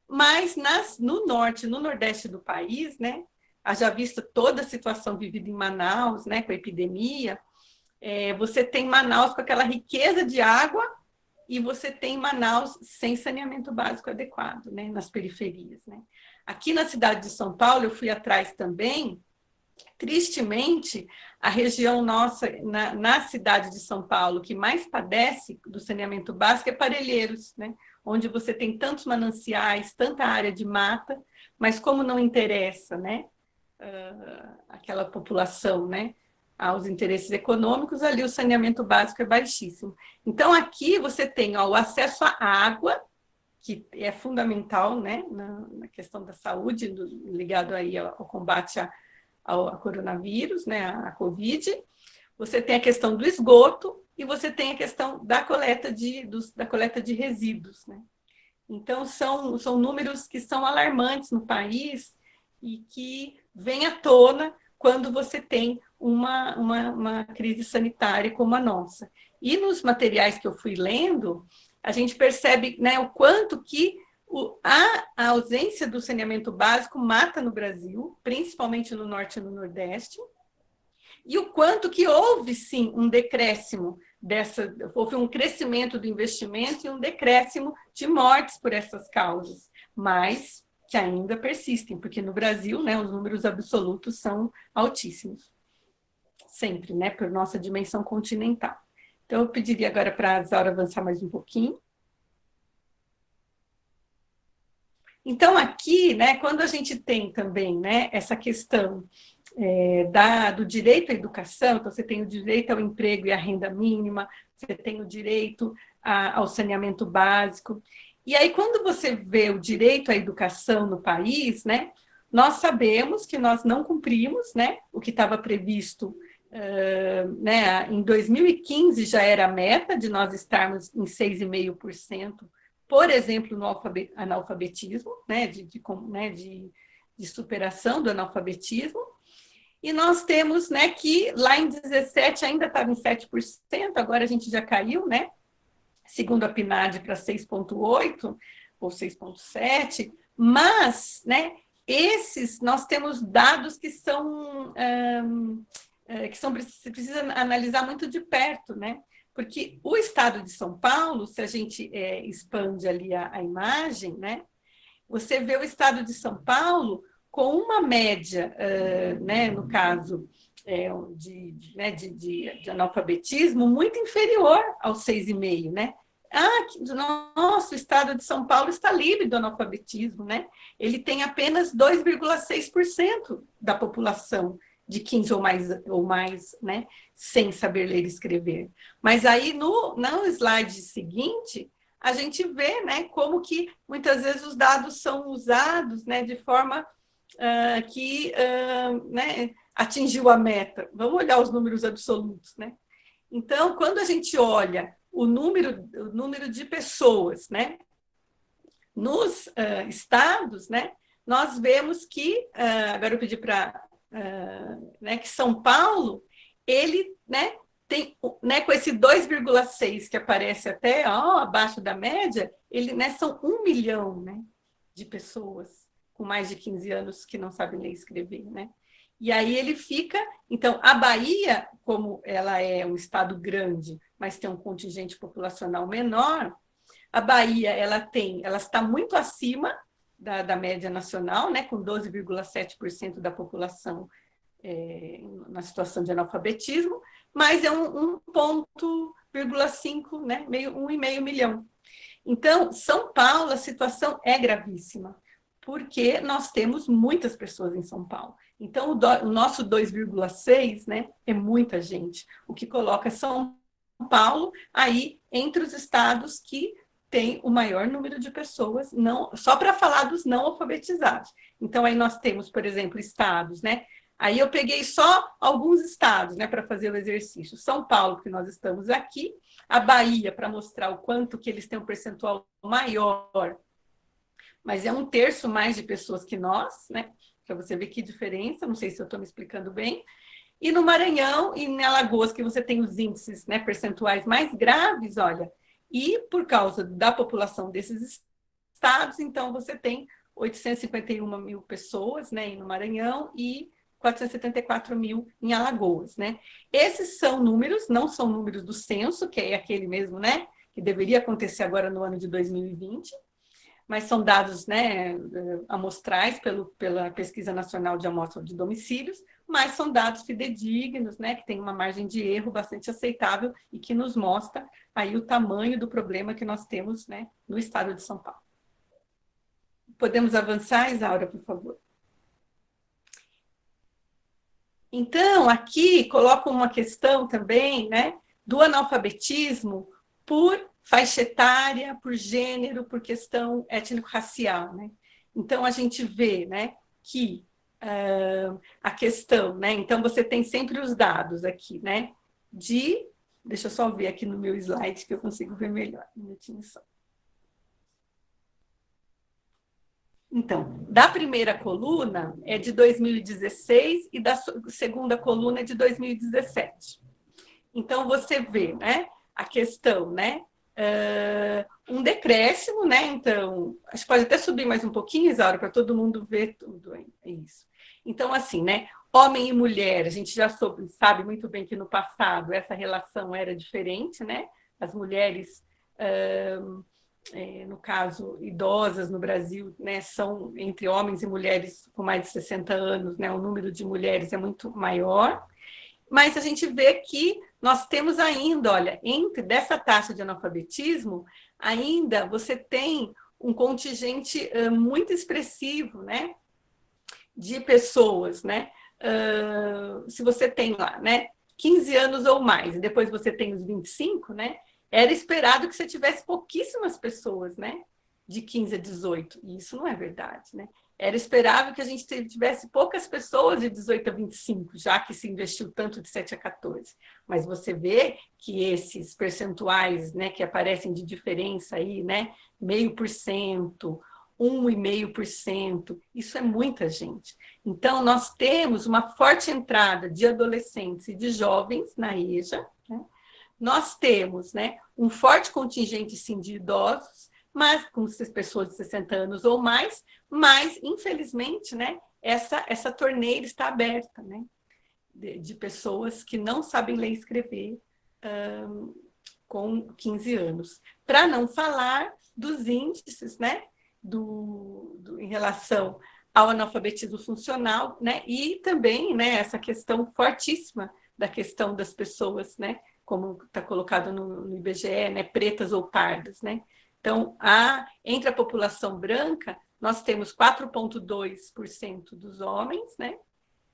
mas no norte, no nordeste do país, né? Haja vista toda a situação vivida em Manaus, né? Com a epidemia, você tem Manaus com aquela riqueza de água e você tem Manaus sem saneamento básico adequado, né? Nas periferias, né? Aqui na cidade de São Paulo, eu fui atrás também. Tristemente, a região nossa, na cidade de São Paulo, que mais padece do saneamento básico é Parelheiros, né? Onde você tem tantos mananciais, tanta área de mata, mas como não interessa, né, aquela população, né, aos interesses econômicos, ali o saneamento básico é baixíssimo. Então, aqui você tem o acesso à água, que é fundamental, né, na questão da saúde, ligado aí ao combate ao coronavírus, né, a Covid, você tem a questão do esgoto e você tem a questão da coleta de resíduos, né? Então, são números que são alarmantes no país e que vêm à tona quando você tem uma crise sanitária como a nossa. E nos materiais que eu fui lendo, a gente percebe, né, o quanto que a ausência do saneamento básico mata no Brasil, principalmente no norte e no nordeste, e o quanto que houve, sim, um decréscimo houve um crescimento do investimento e um decréscimo de mortes por essas causas, mas que ainda persistem, porque no Brasil, né, os números absolutos são altíssimos, sempre, né, por nossa dimensão continental. Então, eu pediria agora para a Isaura avançar mais um pouquinho. Então, aqui, né, quando a gente tem também, né, essa questão do direito à educação, então você tem o direito ao emprego e à renda mínima, você tem o direito ao saneamento básico. E aí, quando você vê o direito à educação no país, né, nós sabemos que nós não cumprimos, né, o que estava previsto, né, em 2015 já era a meta de nós estarmos em 6,5%, por exemplo, no analfabetismo, né, de superação do analfabetismo, e nós temos, né, que lá em 17 ainda estava em 7%, agora a gente já caiu, né, segundo a PNAD, para 6,8% ou 6,7%, mas, né, nós temos dados que precisa analisar muito de perto, né, Porque o estado de São Paulo, se a gente expande ali a imagem, né, você vê o estado de São Paulo com uma média, né, no caso de analfabetismo, muito inferior aos 6,5, né? Nosso estado de São Paulo está livre do analfabetismo, né? Ele tem apenas 2,6% da população de 15 ou mais, né, sem saber ler e escrever. Mas aí, no slide seguinte, a gente vê, né, como que muitas vezes os dados são usados, né, de forma que né, atingiu a meta. Vamos olhar os números absolutos, né? Então, quando a gente olha o número de pessoas, né, nos estados, né, nós vemos que, agora eu pedi para né, que São Paulo, ele, né, tem, né, com esse 2,6 que aparece até abaixo da média, ele, né, são 1 milhão, né, de pessoas com mais de 15 anos que não sabem ler e escrever, né? E aí ele fica... Então, a Bahia, como ela é um estado grande, mas tem um contingente populacional menor, a Bahia, ela está muito acima da média nacional, né, com 12,7% da população na situação de analfabetismo, mas é 1,5, né, 1,5 milhão. Então, São Paulo, a situação é gravíssima, porque nós temos muitas pessoas em São Paulo. Então, o nosso 2,6, né, é muita gente, o que coloca São Paulo aí entre os estados que tem o maior número de pessoas, só para falar dos não alfabetizados. Então, aí nós temos, por exemplo, estados, né? Aí eu peguei só alguns estados, né, para fazer o exercício. São Paulo, que nós estamos aqui, a Bahia, para mostrar o quanto que eles têm um percentual maior, mas é 1/3 mais de pessoas que nós, né? Para você ver que diferença, não sei se eu estou me explicando bem. E no Maranhão e em Alagoas, que você tem os índices, né, percentuais mais graves, olha, e por causa da população desses estados, então você tem 851 mil pessoas, né, no Maranhão e 474 mil em Alagoas, né? Esses são números, não são números do censo, que é aquele mesmo, né, que deveria acontecer agora no ano de 2020, mas são dados, né, amostrais pela Pesquisa Nacional de Amostra de Domicílios, mas são dados fidedignos, né, que tem uma margem de erro bastante aceitável e que nos mostra aí o tamanho do problema que nós temos, né, no estado de São Paulo. Podemos avançar, Isaura, por favor? Então, aqui coloco uma questão também, né, do analfabetismo por faixa etária, por gênero, por questão étnico-racial, né? Então, a gente vê, né, que a questão, né? Então, você tem sempre os dados aqui, né? Deixa eu só ver aqui no meu slide que eu consigo ver melhor. Um minutinho só. Então, da primeira coluna é de 2016 e da segunda coluna é de 2017. Então, você vê, né, a questão, né, um decréscimo, né, então, acho que pode até subir mais um pouquinho, Isaura, para todo mundo ver tudo, é isso. Então, assim, né, homem e mulher, a gente já sabe muito bem que no passado essa relação era diferente, né, as mulheres... no caso, idosas no Brasil, né, são entre homens e mulheres com mais de 60 anos, né, o número de mulheres é muito maior, mas a gente vê que nós temos ainda, olha, dessa taxa de analfabetismo, ainda você tem um contingente muito expressivo, né, de pessoas, né, se você tem lá, né, 15 anos ou mais, e depois você tem os 25, né, era esperado que você tivesse pouquíssimas pessoas, né, de 15 a 18, e isso não é verdade, né? Era esperável que a gente tivesse poucas pessoas de 18 a 25, já que se investiu tanto de 7 a 14. Mas você vê que esses percentuais, né, que aparecem de diferença aí, né, 0,5%, 1,5%, isso é muita gente. Então, nós temos uma forte entrada de adolescentes e de jovens na EJA, né? Nós temos, né, um forte contingente, sim, de idosos, mas com pessoas de 60 anos ou mais, mas, infelizmente, né, essa torneira está aberta, né, de pessoas que não sabem ler e escrever com 15 anos. Para não falar dos índices, né, em relação ao analfabetismo funcional, né, e também, né, essa questão fortíssima da questão das pessoas, né, como está colocado no IBGE, né, pretas ou pardas, né. Então, entre a população branca, nós temos 4,2% dos homens, né,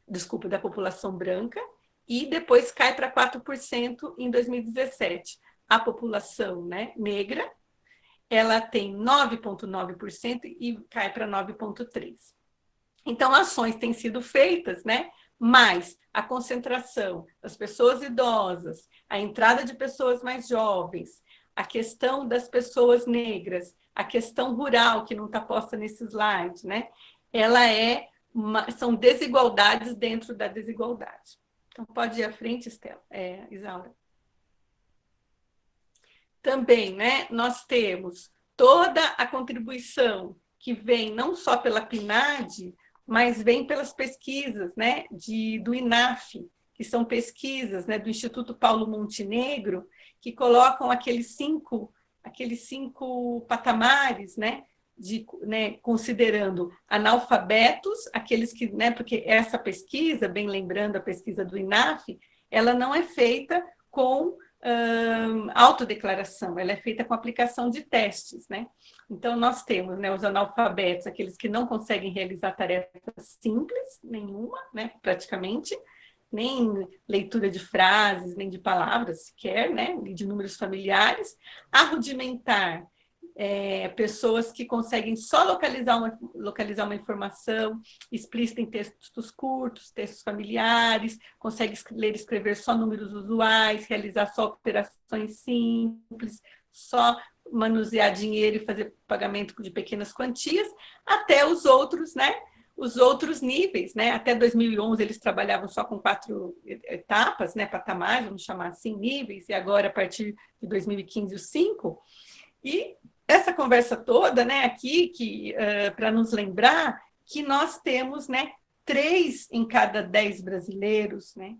desculpa, da população branca, e depois cai para 4% em 2017. A população, né, negra, ela tem 9,9% e cai para 9,3%. Então, ações têm sido feitas, né, mas a concentração das pessoas idosas, a entrada de pessoas mais jovens, a questão das pessoas negras, a questão rural, que não está posta nesse slide, né, são desigualdades dentro da desigualdade. Então, pode ir à frente, Isaura. Também, né, nós temos toda a contribuição que vem não só pela PNAD, mas vem pelas pesquisas, né, do INAF, que são pesquisas, né, do Instituto Paulo Montenegro, que colocam aqueles cinco patamares, né, considerando analfabetos, aqueles que, né, porque essa pesquisa, bem lembrando a pesquisa do INAF, ela não é feita com autodeclaração, ela é feita com aplicação de testes, né? Então, nós temos, né, os analfabetos, aqueles que não conseguem realizar tarefas simples, nenhuma, né, praticamente, nem leitura de frases, nem de palavras sequer, né, de números familiares. A rudimentar, pessoas que conseguem só localizar uma informação explícita em textos curtos, textos familiares, conseguem ler e escrever só números usuais, realizar só operações simples, só manusear dinheiro e fazer pagamento de pequenas quantias, até os outros, né? Os outros níveis, né? Até 2011 eles trabalhavam só com 4 etapas, né? Patamares, vamos chamar assim, níveis, e agora a partir de 2015 os 5. E essa conversa toda, né, aqui, para nos lembrar que nós temos, né, 3 em cada 10 brasileiros, né,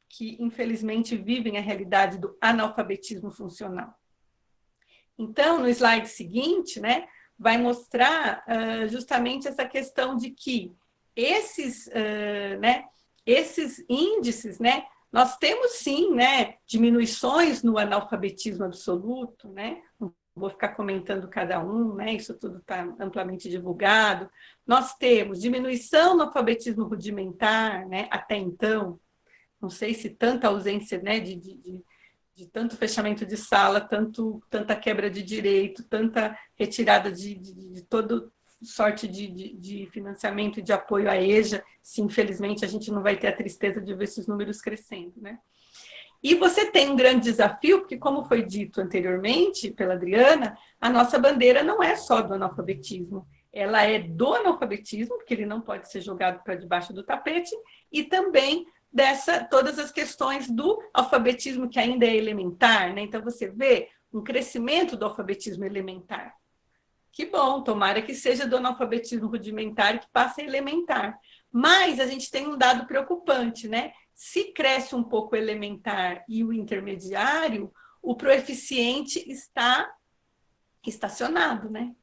que infelizmente vivem a realidade do analfabetismo funcional. Então, no slide seguinte, né, vai mostrar justamente essa questão de que esses índices, né, nós temos sim, né, diminuições no analfabetismo absoluto, né, vou ficar comentando cada um, né? Isso tudo está amplamente divulgado. Nós temos diminuição no alfabetismo rudimentar, né? Até então, não sei se tanta ausência, né, de tanto fechamento de sala, tanta quebra de direito, tanta retirada de toda sorte de financiamento e de apoio à EJA, se infelizmente a gente não vai ter a tristeza de ver esses números crescendo, né? E você tem um grande desafio, porque, como foi dito anteriormente pela Adriana, a nossa bandeira não é só do analfabetismo, ela é do analfabetismo, porque ele não pode ser jogado para debaixo do tapete, e também todas as questões do alfabetismo que ainda é elementar, né? Então, você vê um crescimento do alfabetismo elementar. Que bom, tomara que seja do analfabetismo rudimentar e que passe a elementar. Mas a gente tem um dado preocupante, né? Se cresce um pouco o elementar e o intermediário, o proeficiente está estacionado, né?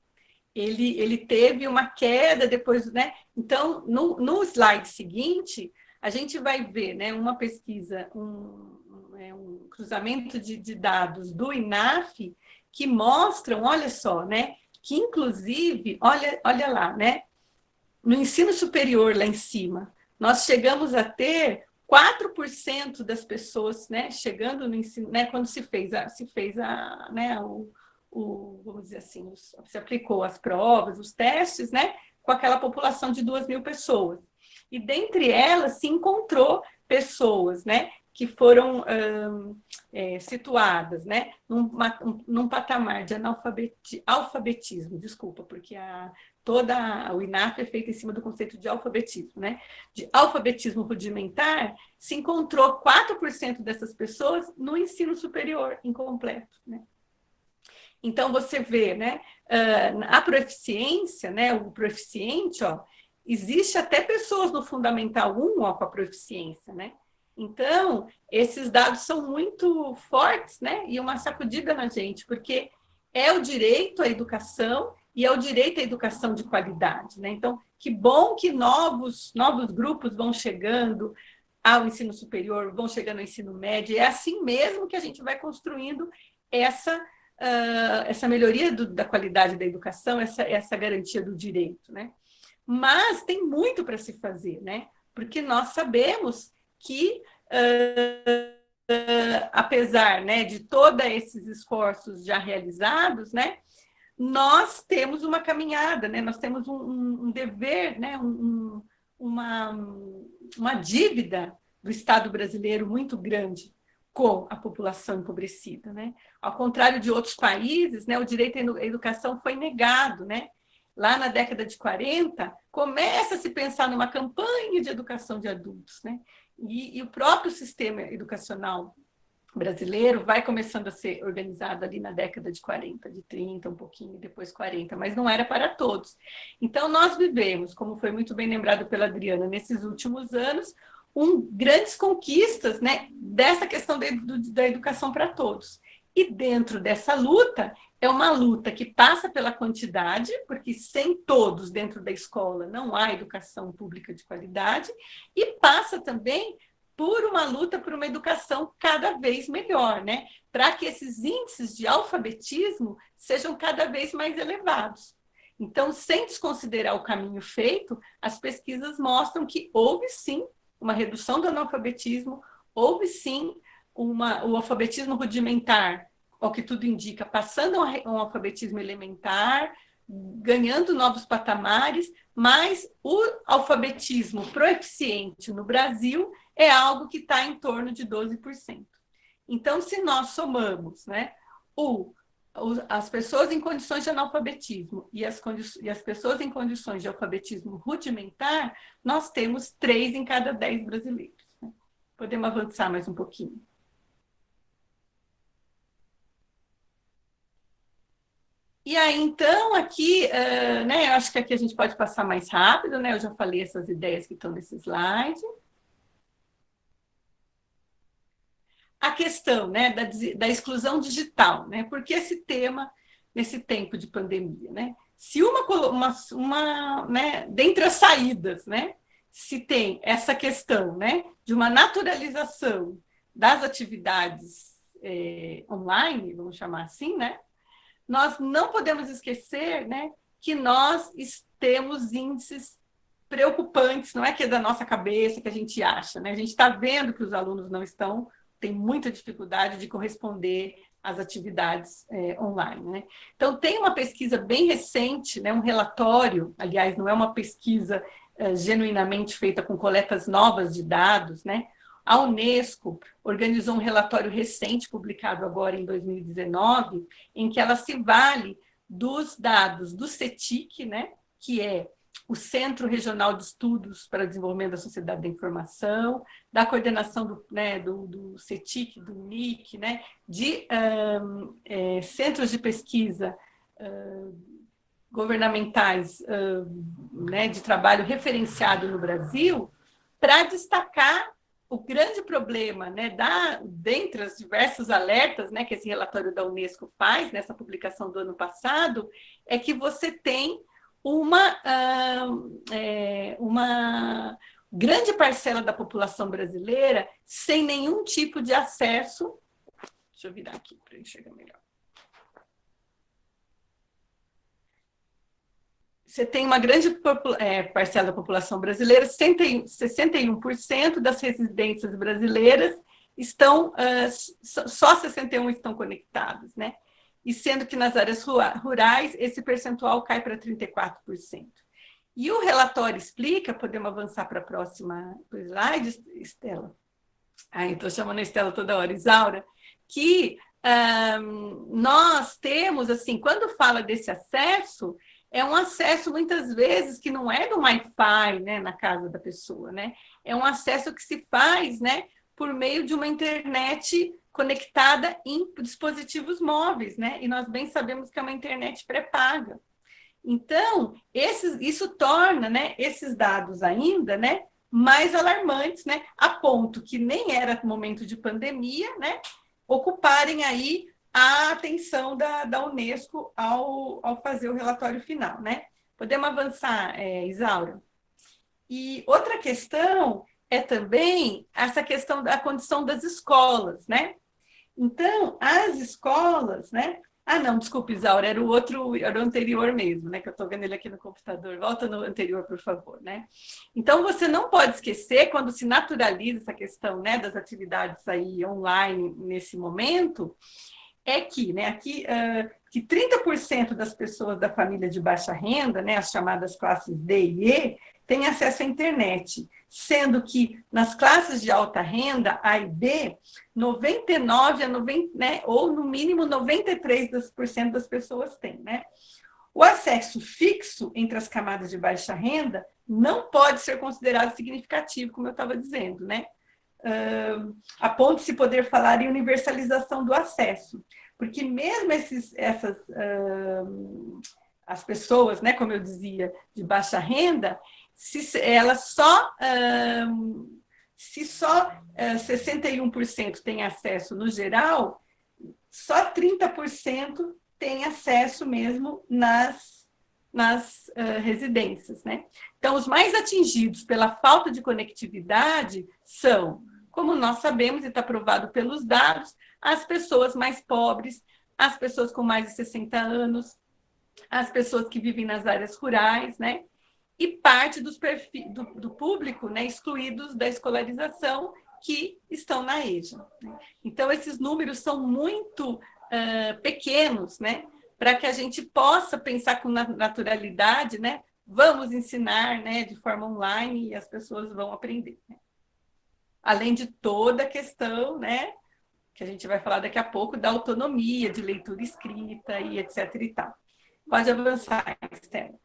Ele teve uma queda depois, né? Então, no slide seguinte, a gente vai ver, né, uma pesquisa, um cruzamento de dados do INAF que mostram, olha só, né? Que inclusive, olha lá, né? No ensino superior lá em cima, nós chegamos a ter 4% das pessoas, né, chegando no ensino, né, quando se fez né, vamos dizer assim, se aplicou as provas, os testes, né, com aquela população de 2.000 pessoas. E dentre elas se encontrou pessoas, né, que foram situadas, né, num patamar de alfabetismo, desculpa, porque o INAF é feito em cima do conceito de alfabetismo, né? De alfabetismo rudimentar, se encontrou 4% dessas pessoas no ensino superior incompleto, né? Então, você vê, né, a proeficiência, né, o proeficiente, ó, existe até pessoas no Fundamental 1, ó, com a proeficiência, né? Então, esses dados são muito fortes, né? E uma sacudida na gente, porque é o direito à educação e é o direito à educação de qualidade, né? Então, que bom que novos grupos vão chegando ao ensino superior, vão chegando ao ensino médio. É assim mesmo que a gente vai construindo essa melhoria da qualidade da educação, essa garantia do direito, né? Mas tem muito para se fazer, né? Porque nós sabemos que, apesar, né, de todos esses esforços já realizados, né, nós temos uma caminhada, né? Nós temos um dever, né? Uma dívida do Estado brasileiro muito grande com a população empobrecida, né? Ao contrário de outros países, né, o direito à educação foi negado, né? Lá na década de 40, começa a se pensar numa campanha de educação de adultos, né? E o próprio sistema educacional brasileiro vai começando a ser organizado ali na década de 40, de 30, um pouquinho, depois 40, mas não era para todos. Então, nós vivemos, como foi muito bem lembrado pela Adriana, nesses últimos anos, grandes conquistas, né, dessa questão da educação para todos. E dentro dessa luta, é uma luta que passa pela quantidade, porque sem todos dentro da escola não há educação pública de qualidade, e passa também por uma luta por uma educação cada vez melhor, né? Para que esses índices de alfabetismo sejam cada vez mais elevados. Então, sem desconsiderar o caminho feito, as pesquisas mostram que houve sim uma redução do analfabetismo, houve sim o alfabetismo rudimentar, ao que tudo indica, passando a um alfabetismo elementar, ganhando novos patamares, mas o alfabetismo proeficiente no Brasil é algo que está em torno de 12%. Então, se nós somamos, né, as pessoas em condições de analfabetismo e as pessoas em condições de alfabetismo rudimentar, nós temos 3 em cada 10 brasileiros. Né? Podemos avançar mais um pouquinho. E aí, então, aqui, né, eu acho que aqui a gente pode passar mais rápido, né? Eu já falei essas ideias que estão nesse slide. A questão, né, da exclusão digital, né? Por que esse tema nesse tempo de pandemia, né? Se né, dentre as saídas, né, se tem essa questão, né, de uma naturalização das atividades online, vamos chamar assim, né? Nós não podemos esquecer, né, que nós temos índices preocupantes, não é que é da nossa cabeça que a gente acha, né? A gente está vendo que os alunos têm muita dificuldade de corresponder às atividades online, né? Então, tem uma pesquisa bem recente, né, um relatório, aliás, não é uma pesquisa genuinamente feita com coletas novas de dados, né? A Unesco organizou um relatório recente, publicado agora em 2019, em que ela se vale dos dados do CETIC, né, que é o Centro Regional de Estudos para o Desenvolvimento da Sociedade da Informação, da coordenação do CETIC, do NIC, né, de centros de pesquisa governamentais né, de trabalho referenciado no Brasil, para destacar o grande problema, né, dentre os diversos alertas, né, que esse relatório da Unesco faz, nessa publicação do ano passado, é que você tem uma grande parcela da população brasileira sem nenhum tipo de acesso. Deixa eu virar aqui para enxergar melhor. Você tem uma grande parcela da população brasileira, 61% das residências brasileiras estão, só 61% estão conectadas, né? E sendo que nas áreas rurais esse percentual cai para 34%. E o relatório explica, podemos avançar para a próxima slide, Estela? Estou chamando a Estela toda hora, Isaura, que nós temos, assim, quando fala desse acesso, é um acesso, muitas vezes, que não é do Wi-Fi, né, na casa da pessoa, né? É um acesso que se faz, né, por meio de uma internet conectada em dispositivos móveis, né? E nós bem sabemos que é uma internet pré-paga. Então, isso torna, né, esses dados ainda, né, mais alarmantes, né, a ponto que nem era momento de pandemia, né, ocuparem aí a atenção da Unesco ao fazer o relatório final, né? Podemos avançar, Isaura? E outra questão é também essa questão da condição das escolas, né? Então, as escolas, né? Ah, não, desculpe, Isaura, era o anterior mesmo, né? Que eu estou vendo ele aqui no computador. Volta no anterior, por favor, né? Então, você não pode esquecer, quando se naturaliza essa questão, né, das atividades aí online nesse momento, é que, né, que 30% das pessoas da família de baixa renda, né, as chamadas classes D e E, têm acesso à internet, sendo que nas classes de alta renda, A e B, 99 a 90, né, ou no mínimo 93% das pessoas têm, né? O acesso fixo entre as camadas de baixa renda não pode ser considerado significativo, como eu estava dizendo, né? A ponto de se poder falar em universalização do acesso, porque mesmo as pessoas, né, como eu dizia, de baixa renda, se só 61% tem acesso no geral, só 30% tem acesso mesmo nas residências, né? Então, os mais atingidos pela falta de conectividade são, como nós sabemos e está provado pelos dados, as pessoas mais pobres, as pessoas com mais de 60 anos, as pessoas que vivem nas áreas rurais, né? E parte do público, né, excluídos da escolarização, que estão na EJA. Então, esses números são muito pequenos, né, para que a gente possa pensar com naturalidade, né, vamos ensinar, né, de forma online e as pessoas vão aprender. Né? Além de toda a questão, né, que a gente vai falar daqui a pouco, da autonomia de leitura escrita e etc. e tal. Pode avançar, Estela.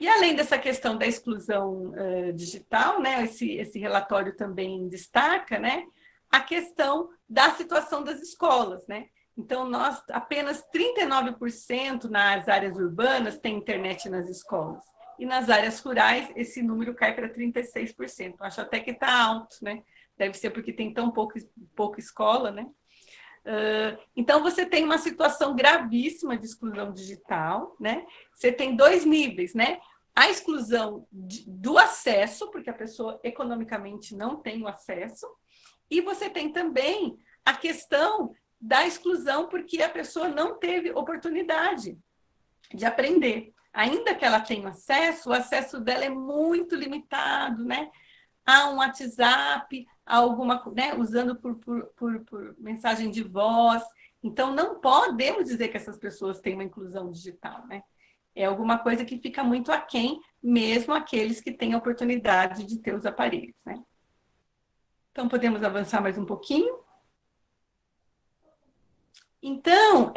E além dessa questão da exclusão digital, né, esse relatório também destaca, né, a questão da situação das escolas, né? Então, apenas 39% nas áreas urbanas tem internet nas escolas. E nas áreas rurais, esse número cai para 36%. Acho até que está alto, né? Deve ser porque tem tão pouca escola, né? Então, você tem uma situação gravíssima de exclusão digital, né? Você tem dois níveis, né? A exclusão do acesso, porque a pessoa economicamente não tem o acesso, e você tem também a questão da exclusão porque a pessoa não teve oportunidade de aprender. Ainda que ela tenha acesso, o acesso dela é muito limitado, né? A um WhatsApp, a alguma, né? Usando por mensagem de voz. Então, não podemos dizer que essas pessoas têm uma inclusão digital, né? É alguma coisa que fica muito aquém, mesmo aqueles que têm a oportunidade de ter os aparelhos, né? Então, podemos avançar mais um pouquinho? Então,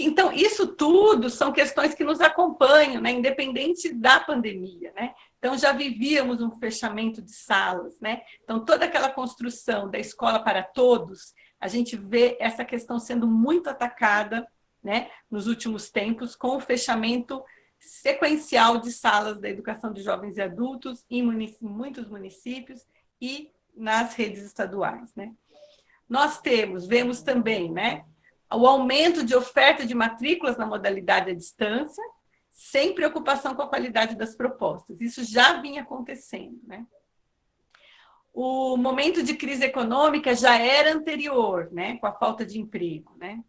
então, isso tudo são questões que nos acompanham, né, independente da pandemia, né? Então, já vivíamos um fechamento de salas, né? Então, toda aquela construção da escola para todos, a gente vê essa questão sendo muito atacada, né, nos últimos tempos, com o fechamento sequencial de salas da educação de jovens e adultos em muitos municípios e nas redes estaduais, né? Nós vemos também, né, o aumento de oferta de matrículas na modalidade à distância, sem preocupação com a qualidade das propostas. Isso já vinha acontecendo, né? O momento de crise econômica já era anterior, né, com a falta de emprego, né?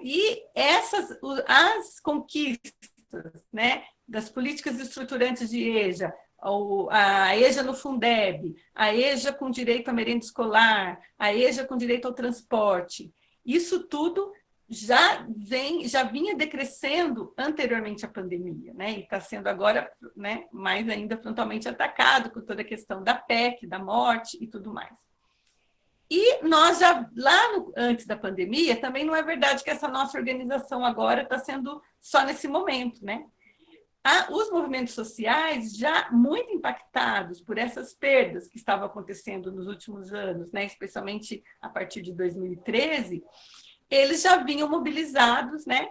E as conquistas, né, das políticas estruturantes de EJA, a EJA no Fundeb, a EJA com direito à merenda escolar, a EJA com direito ao transporte, isso tudo já vinha decrescendo anteriormente à pandemia, né? E está sendo agora, né, mais ainda frontalmente atacado com toda a questão da PEC, da morte e tudo mais. E nós já, antes da pandemia, também não é verdade que essa nossa organização agora está sendo só nesse momento, né? Os movimentos sociais já muito impactados por essas perdas que estavam acontecendo nos últimos anos, né? Especialmente a partir de 2013, eles já vinham mobilizados, né?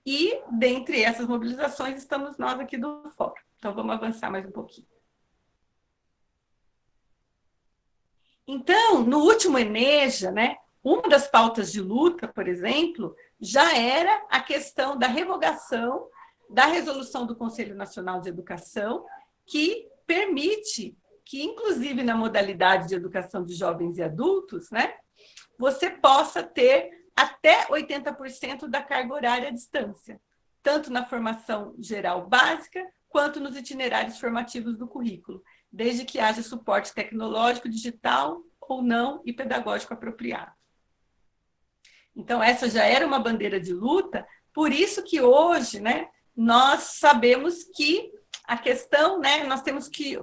E, dentre essas mobilizações, estamos nós aqui do Fórum. Então, vamos avançar mais um pouquinho. Então, no último Eneja, né, uma das pautas de luta, por exemplo, já era a questão da revogação da resolução do Conselho Nacional de Educação, que permite que, inclusive na modalidade de educação de jovens e adultos, né, você possa ter até 80% da carga horária à distância, tanto na formação geral básica, quanto nos itinerários formativos do currículo, desde que haja suporte tecnológico, digital ou não e pedagógico apropriado. Então, essa já era uma bandeira de luta, por isso que hoje, né, nós sabemos que a questão, né, nós temos que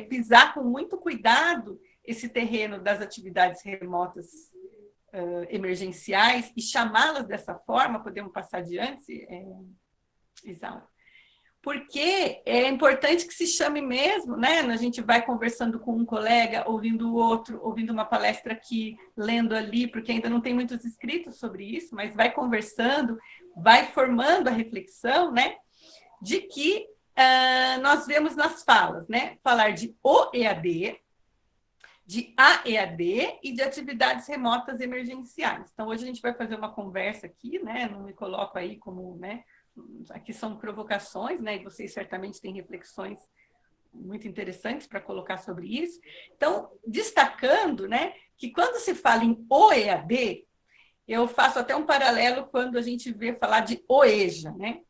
pisar com muito cuidado esse terreno das atividades remotas emergenciais e chamá-las dessa forma. Podemos passar adiante, Isaura? Porque é importante que se chame mesmo, né? A gente vai conversando com um colega, ouvindo o outro, ouvindo uma palestra aqui, lendo ali, porque ainda não tem muitos escritos sobre isso, mas vai conversando, vai formando a reflexão, né? De que nós vemos nas falas, né? Falar de OEAD, de AEAD e de atividades remotas emergenciais. Então, hoje a gente vai fazer uma conversa aqui, né? Não me coloco aí como, né? Aqui são provocações, né? E vocês certamente têm reflexões muito interessantes para colocar sobre isso. Então, destacando, né, que quando se fala em OEAD, eu faço até um paralelo quando a gente vê falar de OEJA, né?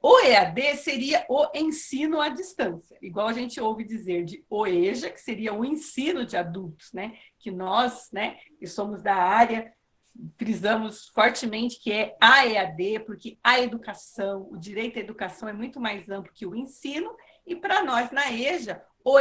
OEAD seria o ensino à distância, igual a gente ouve dizer de OEJA, que seria o ensino de adultos, né? Que nós, né, que somos da área, frisamos fortemente que é a EAD, porque a educação, o direito à educação é muito mais amplo que o ensino, e para nós, na EJA, o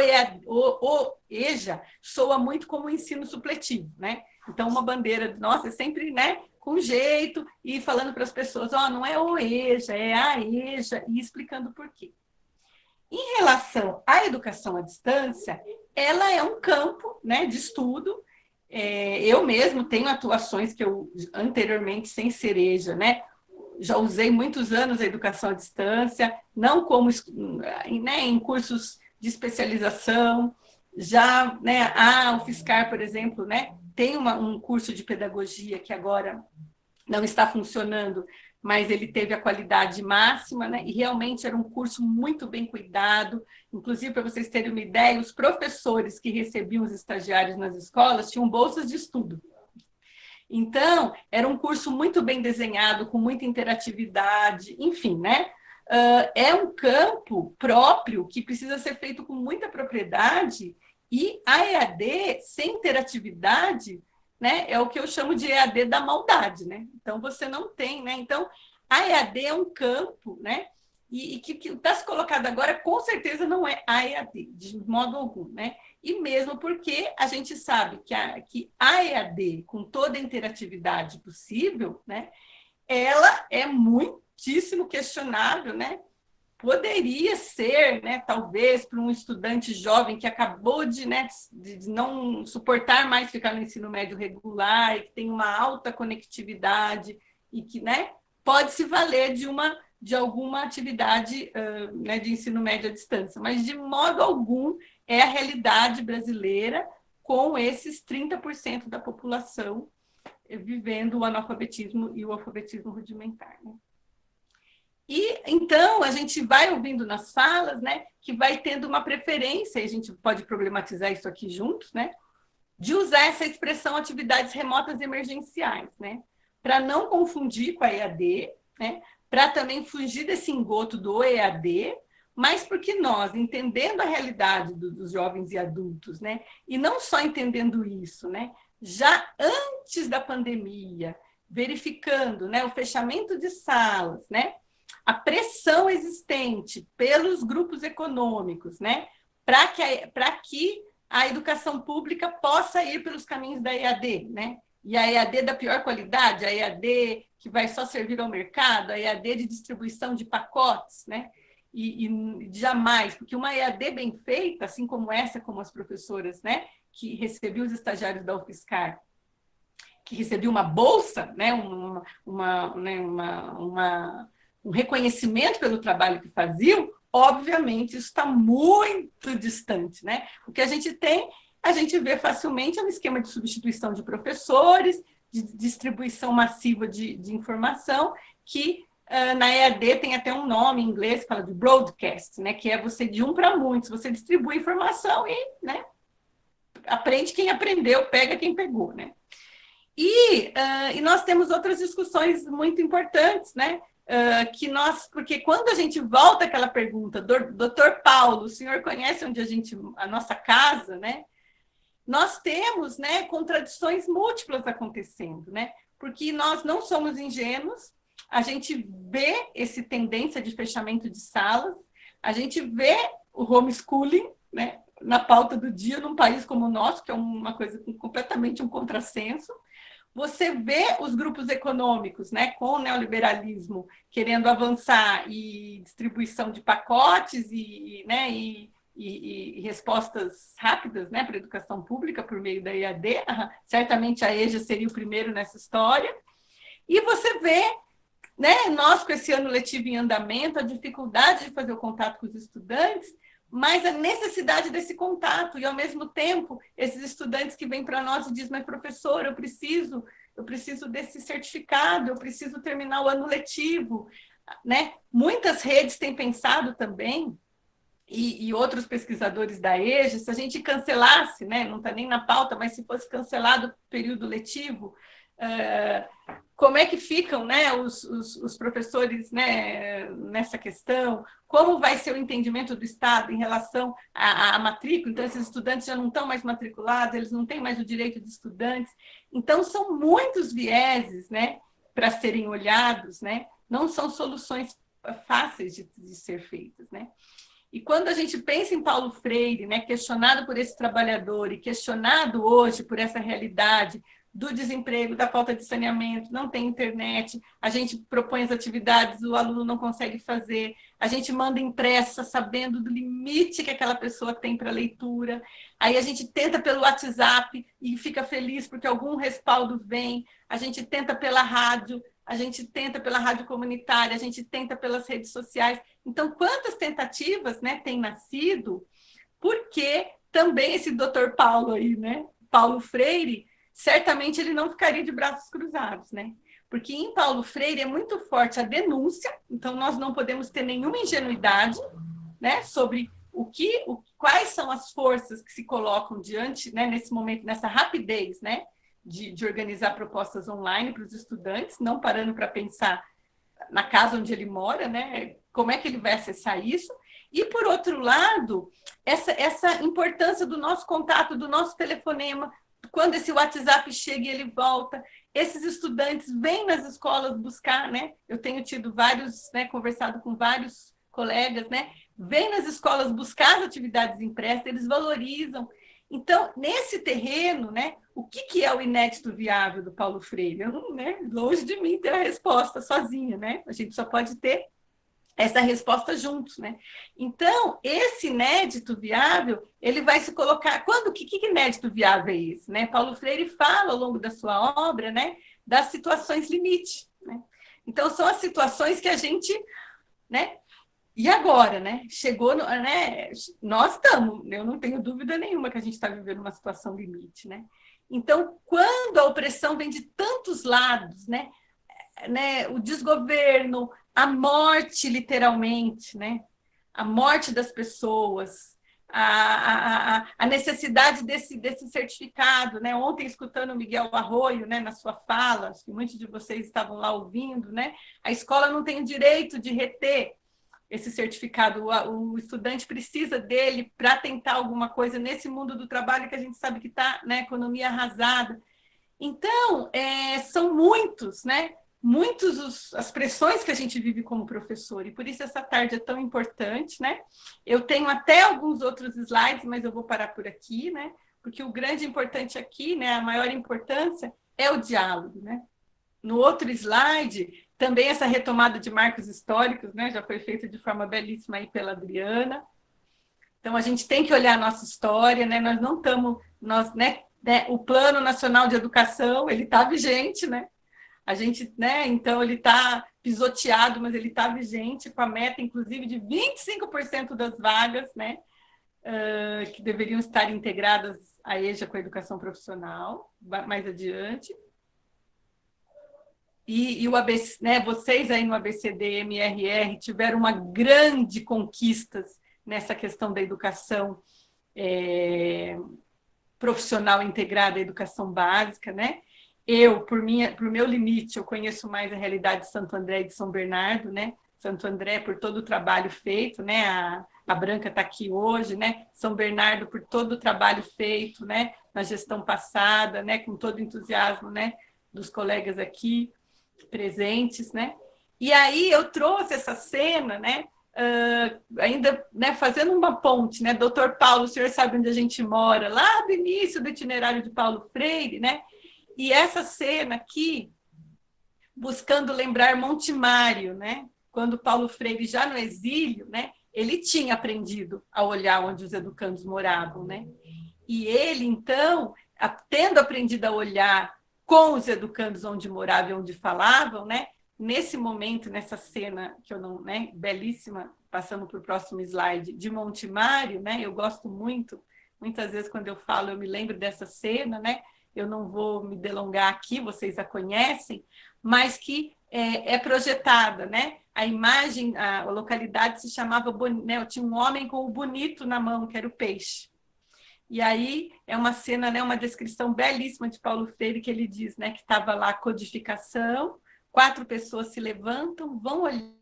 EJA soa muito como o ensino supletivo, né? Então, uma bandeira nossa é sempre, né, com jeito, e falando para as pessoas, não é o EJA, é a EJA, e explicando por quê. Em relação à educação à distância, ela é um campo, né, de estudo. Eu mesmo tenho atuações que eu, anteriormente, sem cereja, né? Já usei muitos anos a educação à distância, não como, né, em cursos de especialização, já, né, a UFSCar, por exemplo, né, tem um curso de pedagogia que agora não está funcionando, mas ele teve a qualidade máxima, né? E realmente era um curso muito bem cuidado. Inclusive, para vocês terem uma ideia, os professores que recebiam os estagiários nas escolas tinham bolsas de estudo. Então, era um curso muito bem desenhado, com muita interatividade, enfim, né? É um campo próprio que precisa ser feito com muita propriedade, e a EAD, sem interatividade, né, é o que eu chamo de EAD da maldade, né? Então, você não tem, né? Então, a EAD é um campo, né? E que está se colocado agora, com certeza não é a EAD, de modo algum, né? E mesmo porque a gente sabe que a EAD, com toda a interatividade possível, né, ela é muitíssimo questionável, né? Poderia ser, né, talvez, para um estudante jovem que acabou de não suportar mais ficar no ensino médio regular, e que tem uma alta conectividade, e que, né, pode se valer de alguma atividade né, de ensino médio à distância, mas de modo algum é a realidade brasileira, com esses 30% da população vivendo o analfabetismo e o alfabetismo rudimentar, né? E, então, a gente vai ouvindo nas falas, né, que vai tendo uma preferência, e a gente pode problematizar isso aqui juntos, né, de usar essa expressão atividades remotas emergenciais, né, para não confundir com a EAD, né, para também fugir desse engodo do EAD, mas porque nós, entendendo a realidade dos jovens e adultos, né, e não só entendendo isso, né, já antes da pandemia, verificando, né, o fechamento de salas, né, a pressão existente pelos grupos econômicos, né, para que a educação pública possa ir pelos caminhos da EAD, né? E a EAD da pior qualidade, a EAD que vai só servir ao mercado, a EAD de distribuição de pacotes, né? E jamais, porque uma EAD bem feita, assim como essa, como as professoras, né, que recebiam os estagiários da UFSCar, que recebiam uma bolsa, né, um reconhecimento pelo trabalho que faziam, obviamente isso está muito distante, né? O que a gente tem a gente vê facilmente um esquema de substituição de professores, de distribuição massiva de informação, que na EAD tem até um nome em inglês, que fala de broadcast, né, que é você de um para muitos, você distribui informação e, né, aprende quem aprendeu, pega quem pegou, né. E nós temos outras discussões muito importantes, né, porque quando a gente volta àquela pergunta, doutor Paulo, o senhor conhece onde a nossa casa, né? Nós temos, né, contradições múltiplas acontecendo, né? Porque nós não somos ingênuos, a gente vê essa tendência de fechamento de salas, a gente vê o homeschooling, né, na pauta do dia num país como o nosso, que é uma coisa completamente um contrassenso. Você vê os grupos econômicos, né, com o neoliberalismo querendo avançar e distribuição de pacotes né, e respostas rápidas, né, para a educação pública por meio da EAD. Certamente a EJA seria o primeiro nessa história. E você vê, né, nós com esse ano letivo em andamento, a dificuldade de fazer o contato com os estudantes, mas a necessidade desse contato, e ao mesmo tempo, esses estudantes que vêm para nós e dizem, mas professor, eu preciso desse certificado, eu preciso terminar o ano letivo, né? Muitas redes têm pensado também, e outros pesquisadores da EJA, se a gente cancelasse, né, não está nem na pauta, mas se fosse cancelado o período letivo, como é que ficam, né, os professores, né, nessa questão? Como vai ser o entendimento do Estado em relação à matrícula? Então, esses estudantes já não estão mais matriculados, eles não têm mais o direito de estudantes. Então, são muitos vieses, né, para serem olhados, né? Não são soluções fáceis de ser feitas, né? E quando a gente pensa em Paulo Freire, né, questionado por esse trabalhador e questionado hoje por essa realidade do desemprego, da falta de saneamento, não tem internet, a gente propõe as atividades, o aluno não consegue fazer, a gente manda impressa sabendo do limite que aquela pessoa tem para leitura, aí a gente tenta pelo WhatsApp e fica feliz porque algum respaldo vem, a gente tenta pela rádio, a gente tenta pela rádio comunitária, a gente tenta pelas redes sociais. Então, quantas tentativas, né, tem nascido, porque também esse doutor Paulo aí, né, Paulo Freire, certamente ele não ficaria de braços cruzados, né? Porque em Paulo Freire é muito forte a denúncia, então nós não podemos ter nenhuma ingenuidade, né, sobre quais são as forças que se colocam diante, né, nesse momento, nessa rapidez, né, de organizar propostas online para os estudantes, não parando para pensar na casa onde ele mora, né, como é que ele vai acessar isso. E, por outro lado, essa importância do nosso contato, do nosso telefonema, quando esse WhatsApp chega e ele volta, esses estudantes vêm nas escolas buscar, né? Eu tenho tido vários, né, conversado com vários colegas, né? Vêm nas escolas buscar as atividades impressas, eles valorizam. Então, nesse terreno, né, o que é o inédito viável do Paulo Freire? Eu não, né, longe de mim ter a resposta sozinha, né? A gente só pode ter essa resposta juntos, né? Então, esse inédito viável, ele vai se colocar... Que inédito viável é esse, né? Paulo Freire fala, ao longo da sua obra, né, das situações limite, né? Então, são as situações que a gente, né? E agora, né? Chegou, né? Nós estamos, eu não tenho dúvida nenhuma que a gente está vivendo uma situação limite, né? Então, quando a opressão vem de tantos lados, né? O desgoverno, a morte, literalmente, né? A morte das pessoas, a necessidade desse certificado, né? Ontem, escutando o Miguel Arroio, né, na sua fala, acho que muitos de vocês estavam lá ouvindo, né? A escola não tem o direito de reter esse certificado, o estudante precisa dele para tentar alguma coisa nesse mundo do trabalho que a gente sabe que está na economia arrasada. Então, são muitos, né? As pressões que a gente vive como professor, e por isso essa tarde é tão importante, né? Eu tenho até alguns outros slides, mas eu vou parar por aqui, né? Porque o grande importante aqui, né, a maior importância é o diálogo, né? No outro slide, também essa retomada de marcos históricos, né, já foi feita de forma belíssima aí pela Adriana. Então, a gente tem que olhar a nossa história, né? Nós não estamos... né, o Plano Nacional de Educação, ele está vigente, né? A gente, né, então, ele está pisoteado, mas ele está vigente, com a meta, inclusive, de 25% das vagas, né, que deveriam estar integradas à EJA com a educação profissional, mais adiante. E o ABC, né, vocês aí no ABCD-MRR tiveram uma grande conquistas nessa questão da educação profissional integrada à educação básica, né? Eu, por meu limite, eu conheço mais a realidade de Santo André e de São Bernardo, né? Santo André por todo o trabalho feito, né? A Branca está aqui hoje, né? São Bernardo por todo o trabalho feito, né? Na gestão passada, né? Com todo o entusiasmo, né? Dos colegas aqui presentes, né? E aí eu trouxe essa cena, né? Ainda, né, fazendo uma ponte, né? Doutor Paulo, o senhor sabe onde a gente mora, lá do início do itinerário de Paulo Freire, né? E essa cena aqui, buscando lembrar Montemário, né? Quando Paulo Freire, já no exílio, né? Ele tinha aprendido a olhar onde os educandos moravam, né? E ele, então, tendo aprendido a olhar com os educandos onde moravam e onde falavam, né? Nesse momento, nessa cena que eu não, né, belíssima, passando para o próximo slide, de Montemário, né? Eu gosto muito, muitas vezes quando eu falo, eu me lembro dessa cena, né? Eu não vou me delongar aqui, vocês a conhecem, mas que é projetada, né? A imagem, a localidade se chamava, né? Tinha um homem com o bonito na mão, que era o peixe. E aí é uma cena, né? Uma descrição belíssima de Paulo Freire, que ele diz, né? Que estava lá a codificação, 4 pessoas se levantam, vão olhar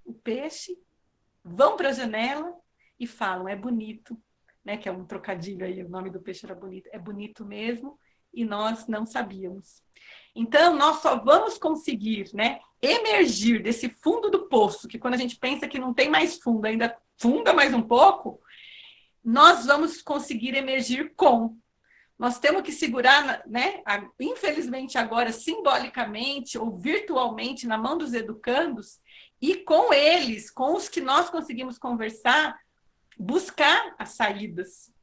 o peixe, vão para a janela e falam, é bonito, né? Que é um trocadilho aí, o nome do peixe era bonito, é bonito mesmo, e nós não sabíamos. Então, nós só vamos conseguir, né, emergir desse fundo do poço, que quando a gente pensa que não tem mais fundo, ainda funda mais um pouco, nós vamos conseguir emergir com. Nós temos que segurar, né, infelizmente agora, simbolicamente ou virtualmente, na mão dos educandos, e com eles, com os que nós conseguimos conversar, buscar as saídas.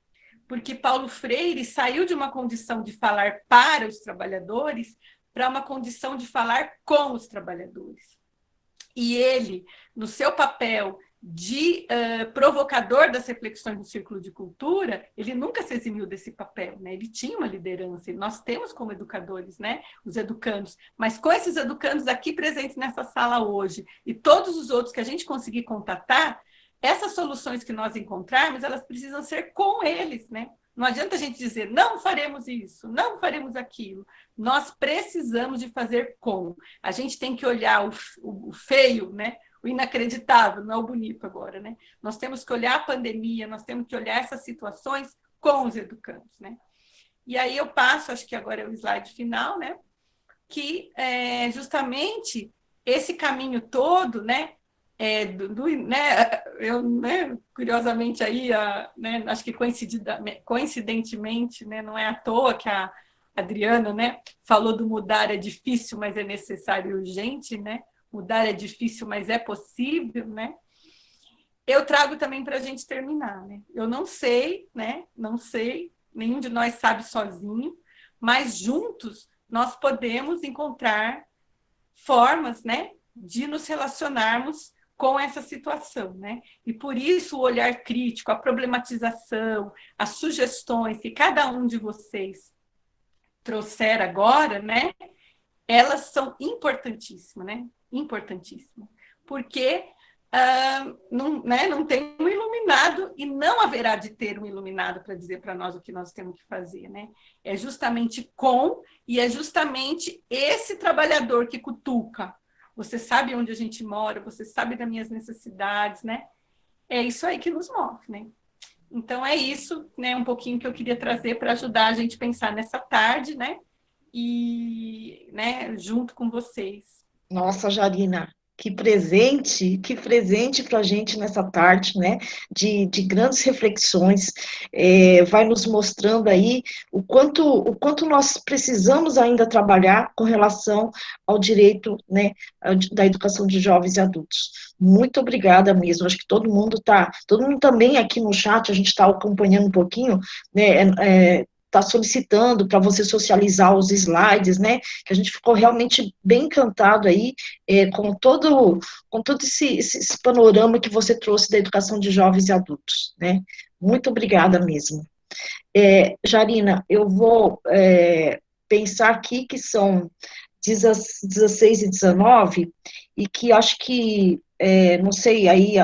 Porque Paulo Freire saiu de uma condição de falar para os trabalhadores para uma condição de falar com os trabalhadores. E ele, no seu papel de provocador das reflexões do Círculo de Cultura, ele nunca se eximiu desse papel, né? Ele tinha uma liderança, e nós temos como educadores, né, os educandos, mas com esses educandos aqui presentes nessa sala hoje, e todos os outros que a gente conseguir contatar, essas soluções que nós encontrarmos, elas precisam ser com eles, né? Não adianta a gente dizer, não faremos isso, não faremos aquilo. Nós precisamos de fazer com. A gente tem que olhar o feio, né? O inacreditável, não é o bonito agora, né? Nós temos que olhar a pandemia, nós temos que olhar essas situações com os educandos, né? E aí eu passo, acho que agora é o slide final, né? Que é justamente esse caminho todo, né? Né, eu, né, curiosamente aí, né, acho que coincidentemente, né, não é à toa que a Adriana, né, falou do mudar é difícil, mas é necessário e urgente, né? Mudar é difícil, mas é possível, né? Eu trago também para a gente terminar, né? Eu não sei, né? Não sei, nenhum de nós sabe sozinho, mas juntos nós podemos encontrar formas, né, de nos relacionarmos com essa situação, né? E por isso o olhar crítico, a problematização, as sugestões que cada um de vocês trouxer agora, né? Elas são importantíssimas, né? Importantíssimas. Porque não tem um iluminado e não haverá de ter um iluminado para dizer para nós o que nós temos que fazer, né? É justamente e é justamente esse trabalhador que cutuca. Você sabe onde a gente mora, você sabe das minhas necessidades, né? É isso aí que nos move, né? Então, é isso, né? Um pouquinho que eu queria trazer para ajudar a gente a pensar nessa tarde, né? E, né, junto com vocês. Nossa, Jarina, que presente para a gente nessa tarde, né, de grandes reflexões, vai nos mostrando aí o quanto nós precisamos ainda trabalhar com relação ao direito, né, da educação de jovens e adultos. Muito obrigada mesmo, acho que todo mundo também aqui no chat, a gente está acompanhando um pouquinho, né, solicitando para você socializar os slides, né? Que a gente ficou realmente bem encantado aí com todo esse panorama que você trouxe da educação de jovens e adultos, né? Muito obrigada mesmo. Jarina, eu vou pensar aqui que são 16 e 19, e que acho que, não sei, aí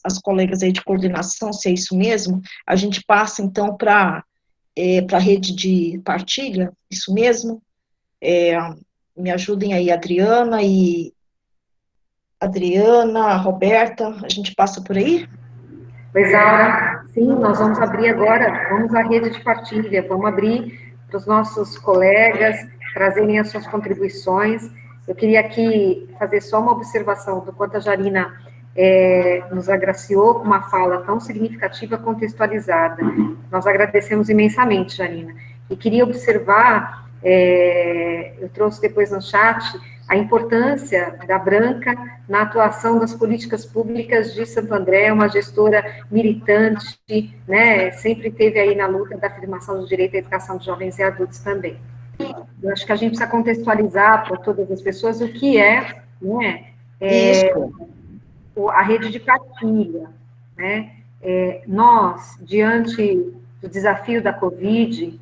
as colegas aí de coordenação, se é isso mesmo, a gente passa, então, para a rede de partilha, isso mesmo? Me ajudem aí, Adriana, Roberta, a gente passa por aí? Pois, Aura, sim, nós vamos abrir agora, vamos à rede de partilha, vamos abrir para os nossos colegas trazerem as suas contribuições. Eu queria aqui fazer só uma observação do quanto a Jarina nos agraciou com uma fala tão significativa, contextualizada. Nós agradecemos imensamente, Jarina. E queria observar, eu trouxe depois no chat, a importância da Branca na atuação das políticas públicas de Santo André, uma gestora militante, né, sempre esteve aí na luta da afirmação do direito à educação de jovens e adultos também. Eu acho que a gente precisa contextualizar para todas as pessoas o que né, a rede de partilha, né? Nós, diante do desafio da Covid,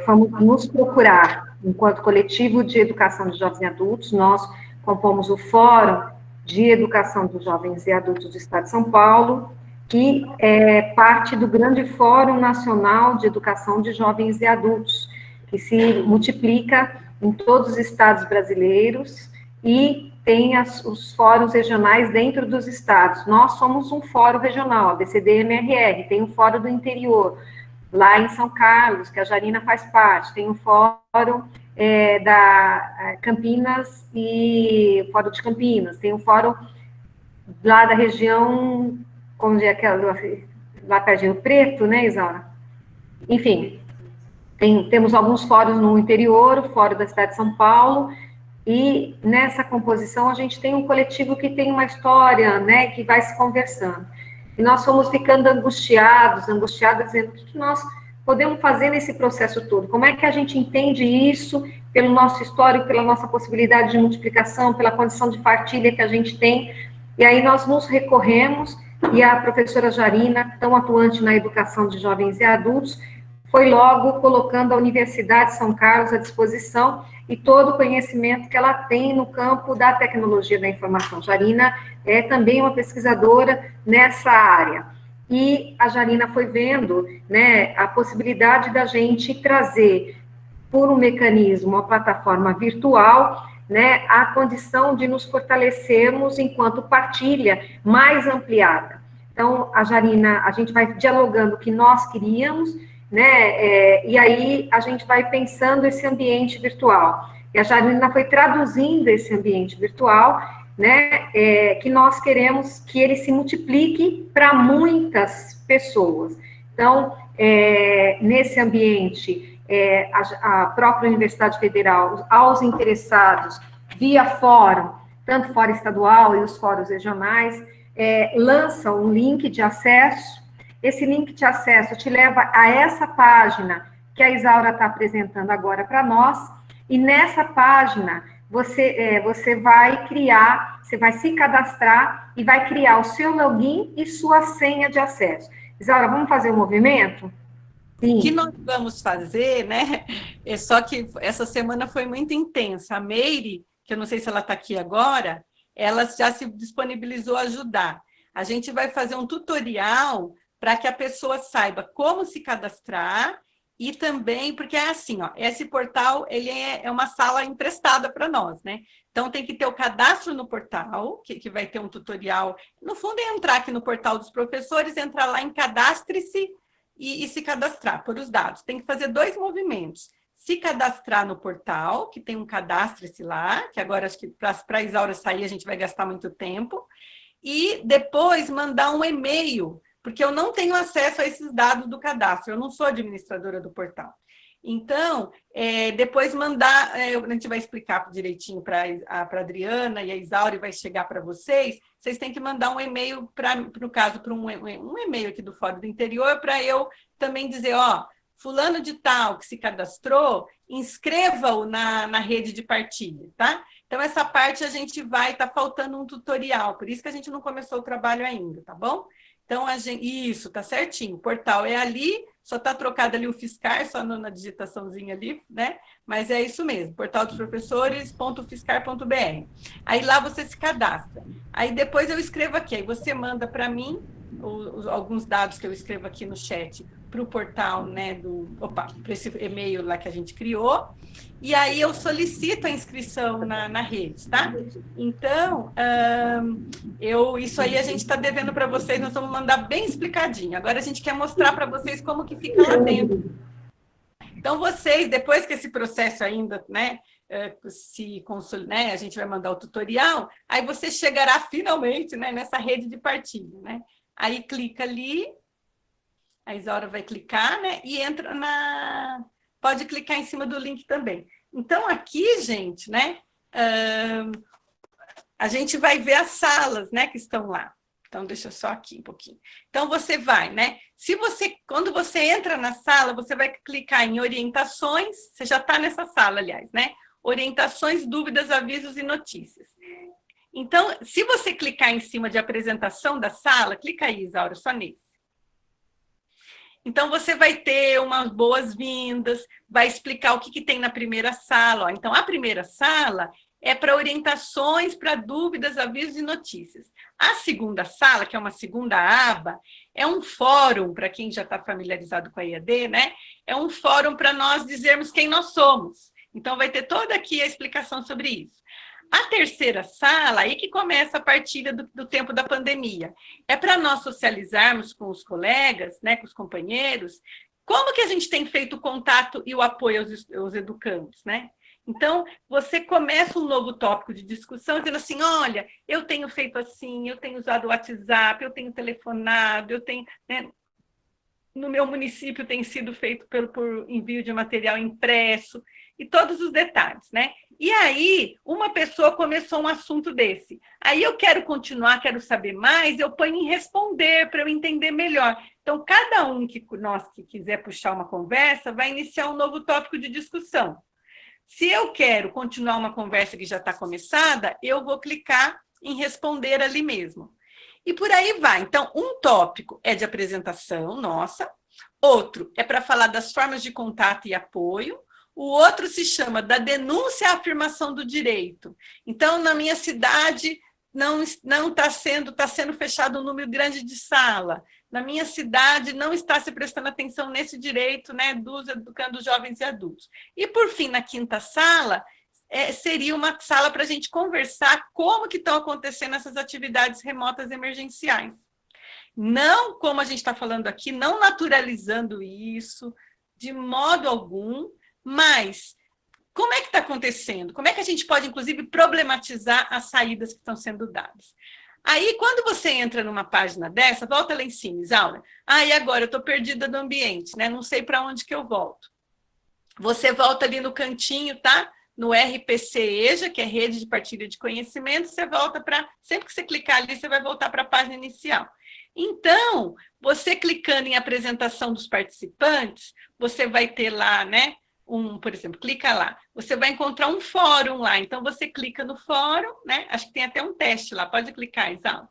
fomos nos procurar, enquanto coletivo de educação de jovens e adultos, nós compomos o Fórum de Educação dos Jovens e Adultos do Estado de São Paulo, que é parte do grande Fórum Nacional de Educação de Jovens e Adultos, que se multiplica em todos os estados brasileiros e tem os fóruns regionais dentro dos estados. Nós somos um fórum regional, a BCD-MRR, tem um fórum do interior, lá em São Carlos, que a Jarina faz parte, tem um fórum da Campinas e Fórum de Campinas, tem um fórum lá da região, onde é aquela, lá perto de Rio Preto, né, Isaura? Enfim, temos alguns fóruns no interior, o fórum da cidade de São Paulo, e nessa composição a gente tem um coletivo que tem uma história, né, que vai se conversando. E nós fomos ficando angustiadas, dizendo o que nós podemos fazer nesse processo todo, como é que a gente entende isso pelo nosso histórico, pela nossa possibilidade de multiplicação, pela condição de partilha que a gente tem, e aí nós nos recorremos, e a professora Jarina, tão atuante na educação de jovens e adultos, foi logo colocando a Universidade de São Carlos à disposição e todo o conhecimento que ela tem no campo da tecnologia da informação. Jarina é também uma pesquisadora nessa área. E a Jarina foi vendo, né, a possibilidade da gente trazer, por um mecanismo, uma plataforma virtual, né, a condição de nos fortalecermos enquanto partilha mais ampliada. Então, a Jarina, a gente vai dialogando o que nós queríamos, né, e aí a gente vai pensando esse ambiente virtual. E a Jarina foi traduzindo esse ambiente virtual, né, que nós queremos que ele se multiplique para muitas pessoas. Então, nesse ambiente, a própria Universidade Federal, aos interessados, via fórum, tanto fórum estadual e os fóruns regionais, lança um link de acesso. Esse link de acesso te leva a essa página que a Isaura está apresentando agora para nós, e nessa página você vai criar, você vai se cadastrar e vai criar o seu login e sua senha de acesso. Isaura, vamos fazer um movimento? Sim. O que nós vamos fazer, né? Só que essa semana foi muito intensa. A Meire, que eu não sei se ela está aqui agora, ela já se disponibilizou a ajudar. A gente vai fazer um tutorial para que a pessoa saiba como se cadastrar e também, porque é assim, ó, esse portal ele é uma sala emprestada para nós, né? Então, tem que ter o cadastro no portal, que vai ter um tutorial. No fundo, é entrar aqui no portal dos professores, entrar lá em cadastre-se e se cadastrar, por os dados. Tem que fazer 2 movimentos. Se cadastrar no portal, que tem um cadastre-se lá, que agora acho que para a Isaura sair a gente vai gastar muito tempo, e depois mandar um e-mail, porque eu não tenho acesso a esses dados do cadastro, eu não sou administradora do portal. Então, depois mandar, a gente vai explicar direitinho para a Adriana e a Isaura, e vai chegar para vocês têm que mandar um e-mail, no caso, para um e-mail aqui do Fórum do Interior, para eu também dizer, ó, fulano de tal que se cadastrou, inscreva-o na rede de partilha, tá? Então, essa parte a gente tá faltando um tutorial, por isso que a gente não começou o trabalho ainda, tá bom? Então, isso, tá certinho, o portal é ali, só tá trocado ali o Fiscar, só na digitaçãozinha ali, né? Mas é isso mesmo, portaldosprofessores.fiscar.br. Aí lá você se cadastra. Aí depois eu escrevo aqui, aí você manda para mim alguns dados que eu escrevo aqui no chat para o portal, né, para esse e-mail lá que a gente criou, e aí eu solicito a inscrição na rede, tá? Então, isso aí a gente está devendo para vocês, nós vamos mandar bem explicadinho. Agora a gente quer mostrar para vocês como que fica lá dentro. Então, vocês, depois que esse processo ainda, né, se consolidar, né, a gente vai mandar o tutorial, aí você chegará finalmente, né, nessa rede de partilha, né? Aí clica ali, a Isaura vai clicar, né, e entra pode clicar em cima do link também. Então, aqui, gente, né, a gente vai ver as salas, né, que estão lá. Então, deixa eu só aqui um pouquinho. Então, você vai, né? Quando você entra na sala, você vai clicar em orientações, você já está nessa sala, aliás, né? Orientações, dúvidas, avisos e notícias. Então, se você clicar em cima de apresentação da sala, clica aí, Isaura, só nesse. Então, você vai ter umas boas-vindas, vai explicar o que tem na primeira sala. Ó. Então, a primeira sala é para orientações, para dúvidas, avisos e notícias. A segunda sala, que é uma segunda aba, é um fórum, para quem já está familiarizado com a EAD, né? É um fórum para nós dizermos quem nós somos. Então, vai ter toda aqui a explicação sobre isso. A terceira sala, aí que começa a partilha do tempo da pandemia, é para nós socializarmos com os colegas, né, com os companheiros, como que a gente tem feito o contato e o apoio aos educandos, né? Então, você começa um novo tópico de discussão, dizendo assim, olha, eu tenho feito assim, eu tenho usado o WhatsApp, eu tenho telefonado, eu tenho... Né, no meu município tem sido feito por envio de material impresso, e todos os detalhes, né? E aí, uma pessoa começou um assunto desse. Aí eu quero continuar, quero saber mais, eu ponho em responder para eu entender melhor. Então, cada um que quiser puxar uma conversa, vai iniciar um novo tópico de discussão. Se eu quero continuar uma conversa que já está começada, eu vou clicar em responder ali mesmo. E por aí vai. Então, um tópico é de apresentação nossa, outro é para falar das formas de contato e apoio, o outro se chama da denúncia à afirmação do direito. Então, na minha cidade, não está sendo fechado um número grande de sala. Na minha cidade, não está se prestando atenção nesse direito, né, dos educando jovens e adultos. E, por fim, na quinta sala, seria uma sala para a gente conversar como que estão acontecendo essas atividades remotas emergenciais. Não, como a gente está falando aqui, não naturalizando isso, de modo algum, mas como é que está acontecendo? Como é que a gente pode, inclusive, problematizar as saídas que estão sendo dadas? Aí, quando você entra numa página dessa, volta lá em cima, Isaura. E agora eu estou perdida no ambiente, né? Não sei para onde que eu volto. Você volta ali no cantinho, tá? No RPC-EJA, que é Rede de Partilha de Conhecimento, você volta para... Sempre que você clicar ali, você vai voltar para a página inicial. Então, você clicando em apresentação dos participantes, você vai ter lá, né? Por exemplo, clica lá, você vai encontrar um fórum lá, então você clica no fórum, né? Acho que tem até um teste lá, pode clicar, Isaura.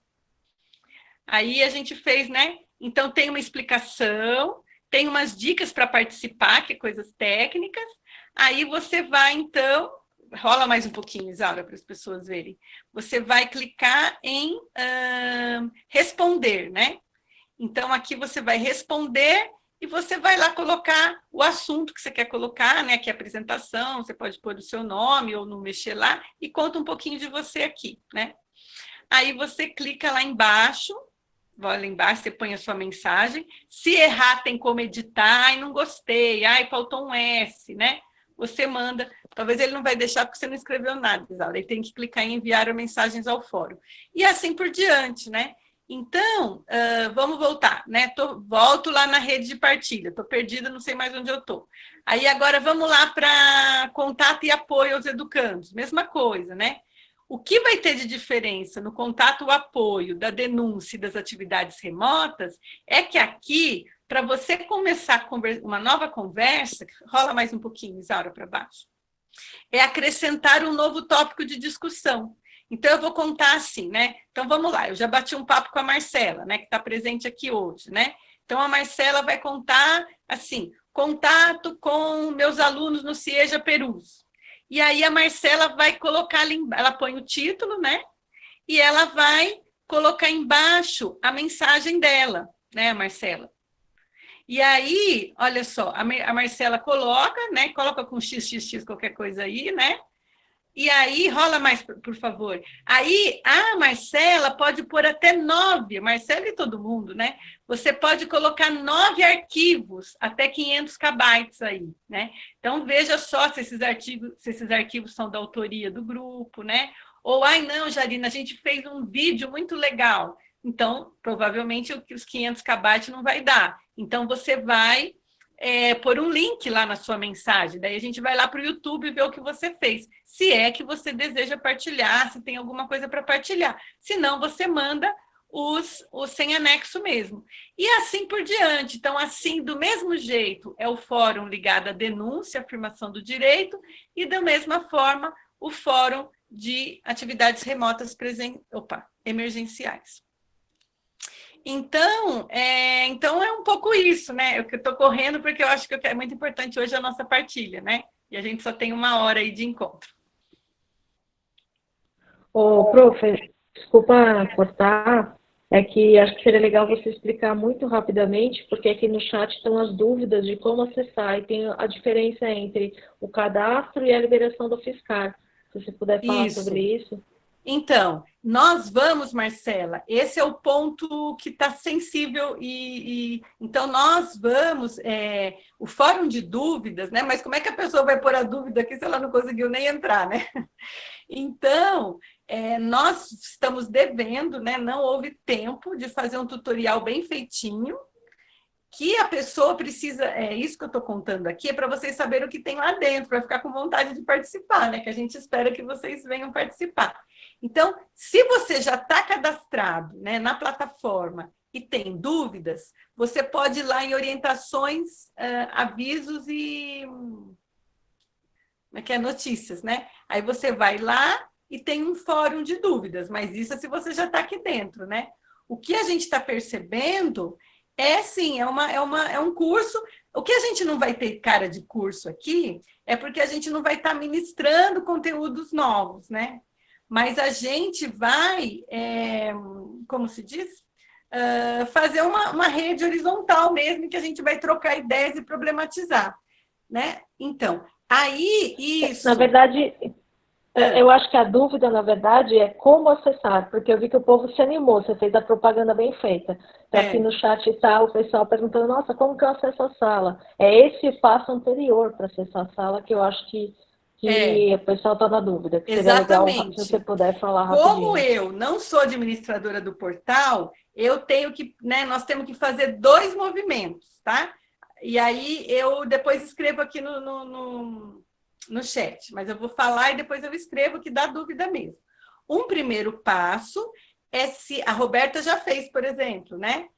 Aí a gente fez, né? Então tem uma explicação, tem umas dicas para participar, que é coisas técnicas, aí você vai, então, rola mais um pouquinho, Isaura, para as pessoas verem. Você vai clicar em responder, né? Então aqui você vai responder, e você vai lá colocar o assunto que você quer colocar, né? Que é a apresentação, você pode pôr o seu nome ou não mexer lá, e conta um pouquinho de você aqui, né? Aí você clica lá embaixo, vai lá embaixo, você põe a sua mensagem. Se errar, tem como editar, não gostei, faltou um S, né? Você manda, talvez ele não vai deixar porque você não escreveu nada, Isaura, ele tem que clicar em enviar mensagens ao fórum. E assim por diante, né? Então, vamos voltar, né? Volto lá na rede de partilha, estou perdida, não sei mais onde eu estou. Aí agora vamos lá para contato e apoio aos educandos, mesma coisa, né? O que vai ter de diferença no contato e apoio da denúncia e das atividades remotas é que aqui para você começar uma nova conversa, rola mais um pouquinho, Isaura, para baixo, é acrescentar um novo tópico de discussão. Então, eu vou contar assim, né? Então, vamos lá, eu já bati um papo com a Marcela, né, que está presente aqui hoje, né? Então, a Marcela vai contar assim, contato com meus alunos no CIEJA Perus. E aí, a Marcela vai colocar ali, ela põe o título, né? E ela vai colocar embaixo a mensagem dela, né, Marcela? E aí, olha só, a Marcela coloca, né? Coloca com XXX qualquer coisa aí, né? E aí, rola mais, por favor. Aí, a Marcela pode pôr até 9, Marcela e todo mundo, né? Você pode colocar 9 arquivos, até 500 KB aí, né? Então, veja só se esses arquivos são da autoria do grupo, né? Ou, ai, não, Jarina, a gente fez um vídeo muito legal. Então, provavelmente, os 500 KB não vai dar. Então, você vai pôr um link lá na sua mensagem. Daí a gente vai lá para o YouTube ver o que você fez. Se é que você deseja partilhar, se tem alguma coisa para partilhar. Se não, você manda os sem anexo mesmo. E assim por diante. Então, assim, do mesmo jeito, é o fórum ligado à denúncia, afirmação do direito, e da mesma forma, o fórum de atividades remotas emergenciais. Então é um pouco isso, né? Eu estou correndo porque eu acho que é muito importante hoje a nossa partilha, né? E a gente só tem 1 hora aí de encontro. Ô, prof, desculpa cortar, é que acho que seria legal você explicar muito rapidamente, porque aqui no chat estão as dúvidas de como acessar, e tem a diferença entre o cadastro e a liberação do fiscal. Se você puder falar sobre isso. Então, nós vamos, Marcela, esse é o ponto que está sensível, então nós vamos, o fórum de dúvidas, né? Mas como é que a pessoa vai pôr a dúvida aqui se ela não conseguiu nem entrar, né? Então, nós estamos devendo, né? Não houve tempo de fazer um tutorial bem feitinho, que a pessoa precisa, isso que eu estou contando aqui, é para vocês saberem o que tem lá dentro, para ficar com vontade de participar, né? Que a gente espera que vocês venham participar. Então, se você já está cadastrado, né, na plataforma e tem dúvidas, você pode ir lá em orientações, avisos e como é que é? Notícias, né? Aí você vai lá e tem um fórum de dúvidas, mas isso é se você já está aqui dentro, né? O que a gente está percebendo sim, é um curso. O que a gente não vai ter cara de curso aqui é porque a gente não vai estar ministrando conteúdos novos, né? Mas a gente vai, como se diz? Fazer uma rede horizontal mesmo, que a gente vai trocar ideias e problematizar, né? Então, aí isso... Na verdade... Eu acho que a dúvida, na verdade, é como acessar, porque eu vi que o povo se animou, você fez a propaganda bem feita. Então, aqui no chat está o pessoal perguntando, nossa, como que eu acesso a sala? É esse passo anterior para acessar a sala que eu acho que o pessoal está na dúvida. Que Exatamente. Seria legal se você puder falar rapidinho. Como eu não sou administradora do portal, eu tenho que, né, nós temos que fazer 2 movimentos, tá? E aí eu depois escrevo aqui no chat, mas eu vou falar e depois eu escrevo, que dá dúvida mesmo. Um primeiro passo é se a Roberta já fez, por exemplo, né?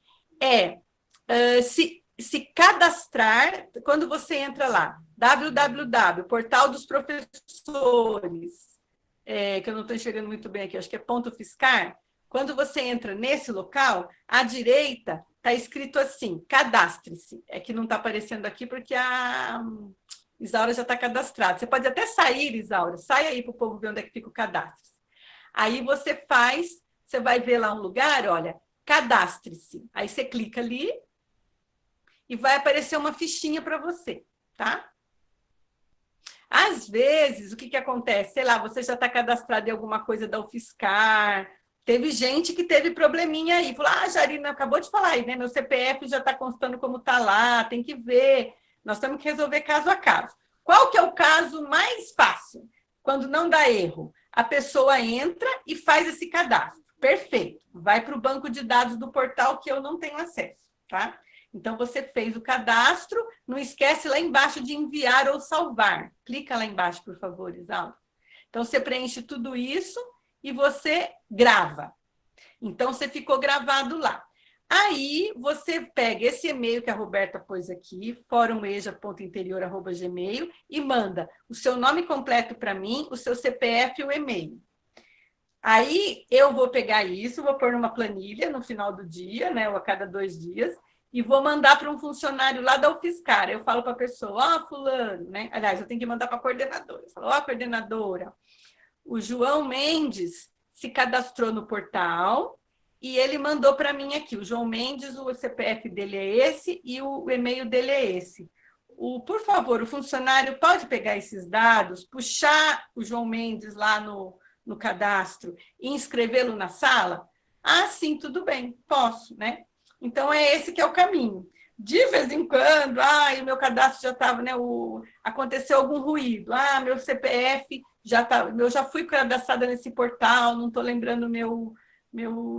Se cadastrar, quando você entra lá, www, portal dos professores, que eu não estou enxergando muito bem aqui, acho que é ponto fiscal. Quando você entra nesse local, à direita está escrito assim, cadastre-se. É que não está aparecendo aqui porque a Isaura já está cadastrada. Você pode até sair, Isaura. Sai aí para o povo ver onde é que fica o cadastro. Aí você vai ver lá um lugar, olha, cadastre-se. Aí você clica ali e vai aparecer uma fichinha para você, tá? Às vezes, o que acontece? Sei lá, você já está cadastrado em alguma coisa da UFSCar. Teve gente que teve probleminha aí. Falou, Jarina, acabou de falar aí, né? Meu CPF já está constando como está lá, tem que ver. Nós temos que resolver caso a caso. Qual que é o caso mais fácil? Quando não dá erro. A pessoa entra e faz esse cadastro. Perfeito. Vai para o banco de dados do portal que eu não tenho acesso, tá? Então, você fez o cadastro, não esquece lá embaixo de enviar ou salvar. Clica lá embaixo, por favor, Isaura. Então, você preenche tudo isso e você grava. Então, você ficou gravado lá. Aí você pega esse e-mail que a Roberta pôs aqui, forumeja.interior@gmail, e manda o seu nome completo para mim, o seu CPF e o e-mail. Aí eu vou pegar isso, vou pôr numa planilha no final do dia, né, ou a cada 2 dias, e vou mandar para um funcionário lá da UFSCar. Eu falo para a pessoa, fulano, né? Aliás, eu tenho que mandar para a coordenadora. Eu falo, coordenadora, o João Mendes se cadastrou no portal e ele mandou para mim aqui. O João Mendes, o CPF dele é esse e o e-mail dele é esse. Por favor, o funcionário pode pegar esses dados, puxar o João Mendes lá no cadastro e inscrevê-lo na sala? Ah, sim, tudo bem, posso, né? Então, é esse que é o caminho. De vez em quando, o meu cadastro já estava, né? Aconteceu algum ruído. Meu CPF já tá, eu já fui cadastrada nesse portal, não estou lembrando meu,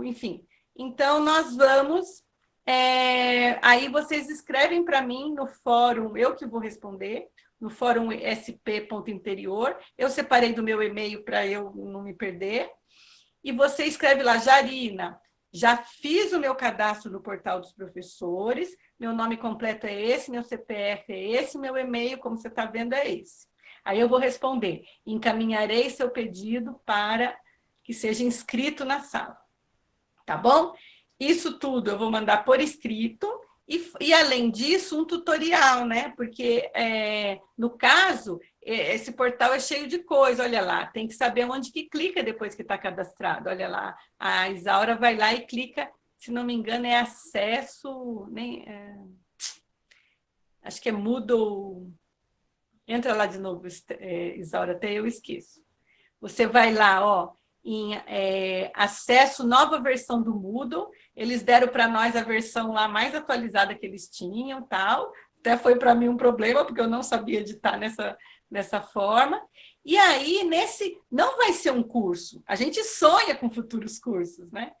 enfim. Então, nós vamos. Aí vocês escrevem para mim no fórum, eu que vou responder, no fórum sp.interior. Eu separei do meu e-mail para eu não me perder. E você escreve lá, Jarina, já fiz o meu cadastro no portal dos professores, meu nome completo é esse, meu CPF é esse, meu e-mail, como você está vendo, é esse. Aí eu vou responder, encaminharei seu pedido para que seja inscrito na sala. Tá bom? Isso tudo eu vou mandar por escrito e além disso, um tutorial, né? Porque, no caso, esse portal é cheio de coisa, olha lá, tem que saber onde que clica depois que está cadastrado, olha lá. A Isaura vai lá e clica, se não me engano, é acesso, acho que é Moodle. Entra lá de novo, Isaura, até eu esqueço. Você vai lá, em acesso, nova versão do Moodle, eles deram para nós a versão lá mais atualizada que eles tinham, tal. Até foi para mim um problema, porque eu não sabia editar dessa forma. E aí, não vai ser um curso, a gente sonha com futuros cursos, né?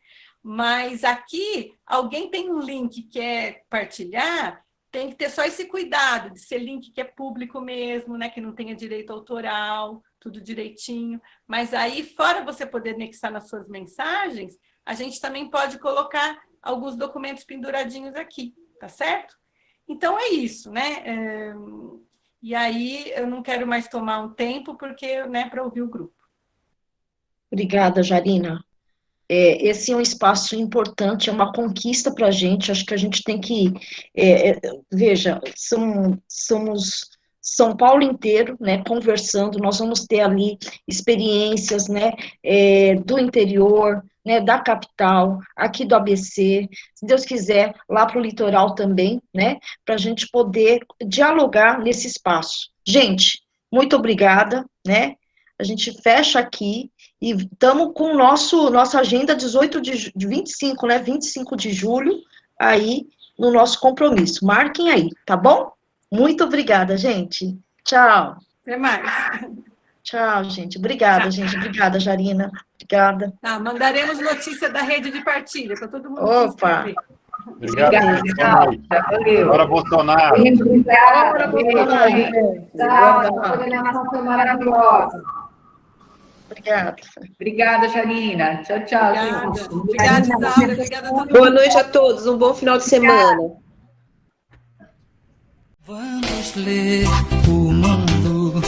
Mas aqui, alguém tem um link que quer partilhar, tem que ter só esse cuidado de ser link que é público mesmo, né? Que não tenha direito autoral, tudo direitinho. Mas aí, fora você poder anexar nas suas mensagens, a gente também pode colocar alguns documentos penduradinhos aqui, tá certo? Então, é isso, né? E aí, eu não quero mais tomar um tempo, porque, né, para ouvir o grupo. Obrigada, Jarina. Esse é um espaço importante, é uma conquista para a gente, acho que a gente tem que... veja, somos São Paulo inteiro, né, conversando, nós vamos ter ali experiências, né, do interior, né, da capital, aqui do ABC, se Deus quiser, lá para o litoral também, né, para a gente poder dialogar nesse espaço. Gente, muito obrigada, né, a gente fecha aqui e estamos com nossa agenda 25, né, 25 de julho, aí no nosso compromisso. Marquem aí, tá bom? Muito obrigada, gente. Tchau. Até mais. Tchau, gente. Obrigada, Tchau. gente. Obrigada, Jarina. Obrigada. Tá, mandaremos notícia da rede de partilha para todo mundo. Opa. Obrigado. Valeu. Bora, Bolsonaro. Obrigada. Tchau. A coordenação foi maravilhosa. Obrigada. Obrigada, Jarina. Tchau, tchau. Obrigada. Obrigada, Isaura. Obrigada a todo mundo. Boa noite a todos. Um bom final de semana. Vamos ler o mundo,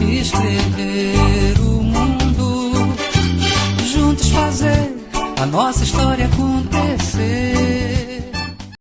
escrever o mundo, juntos fazer a nossa história acontecer.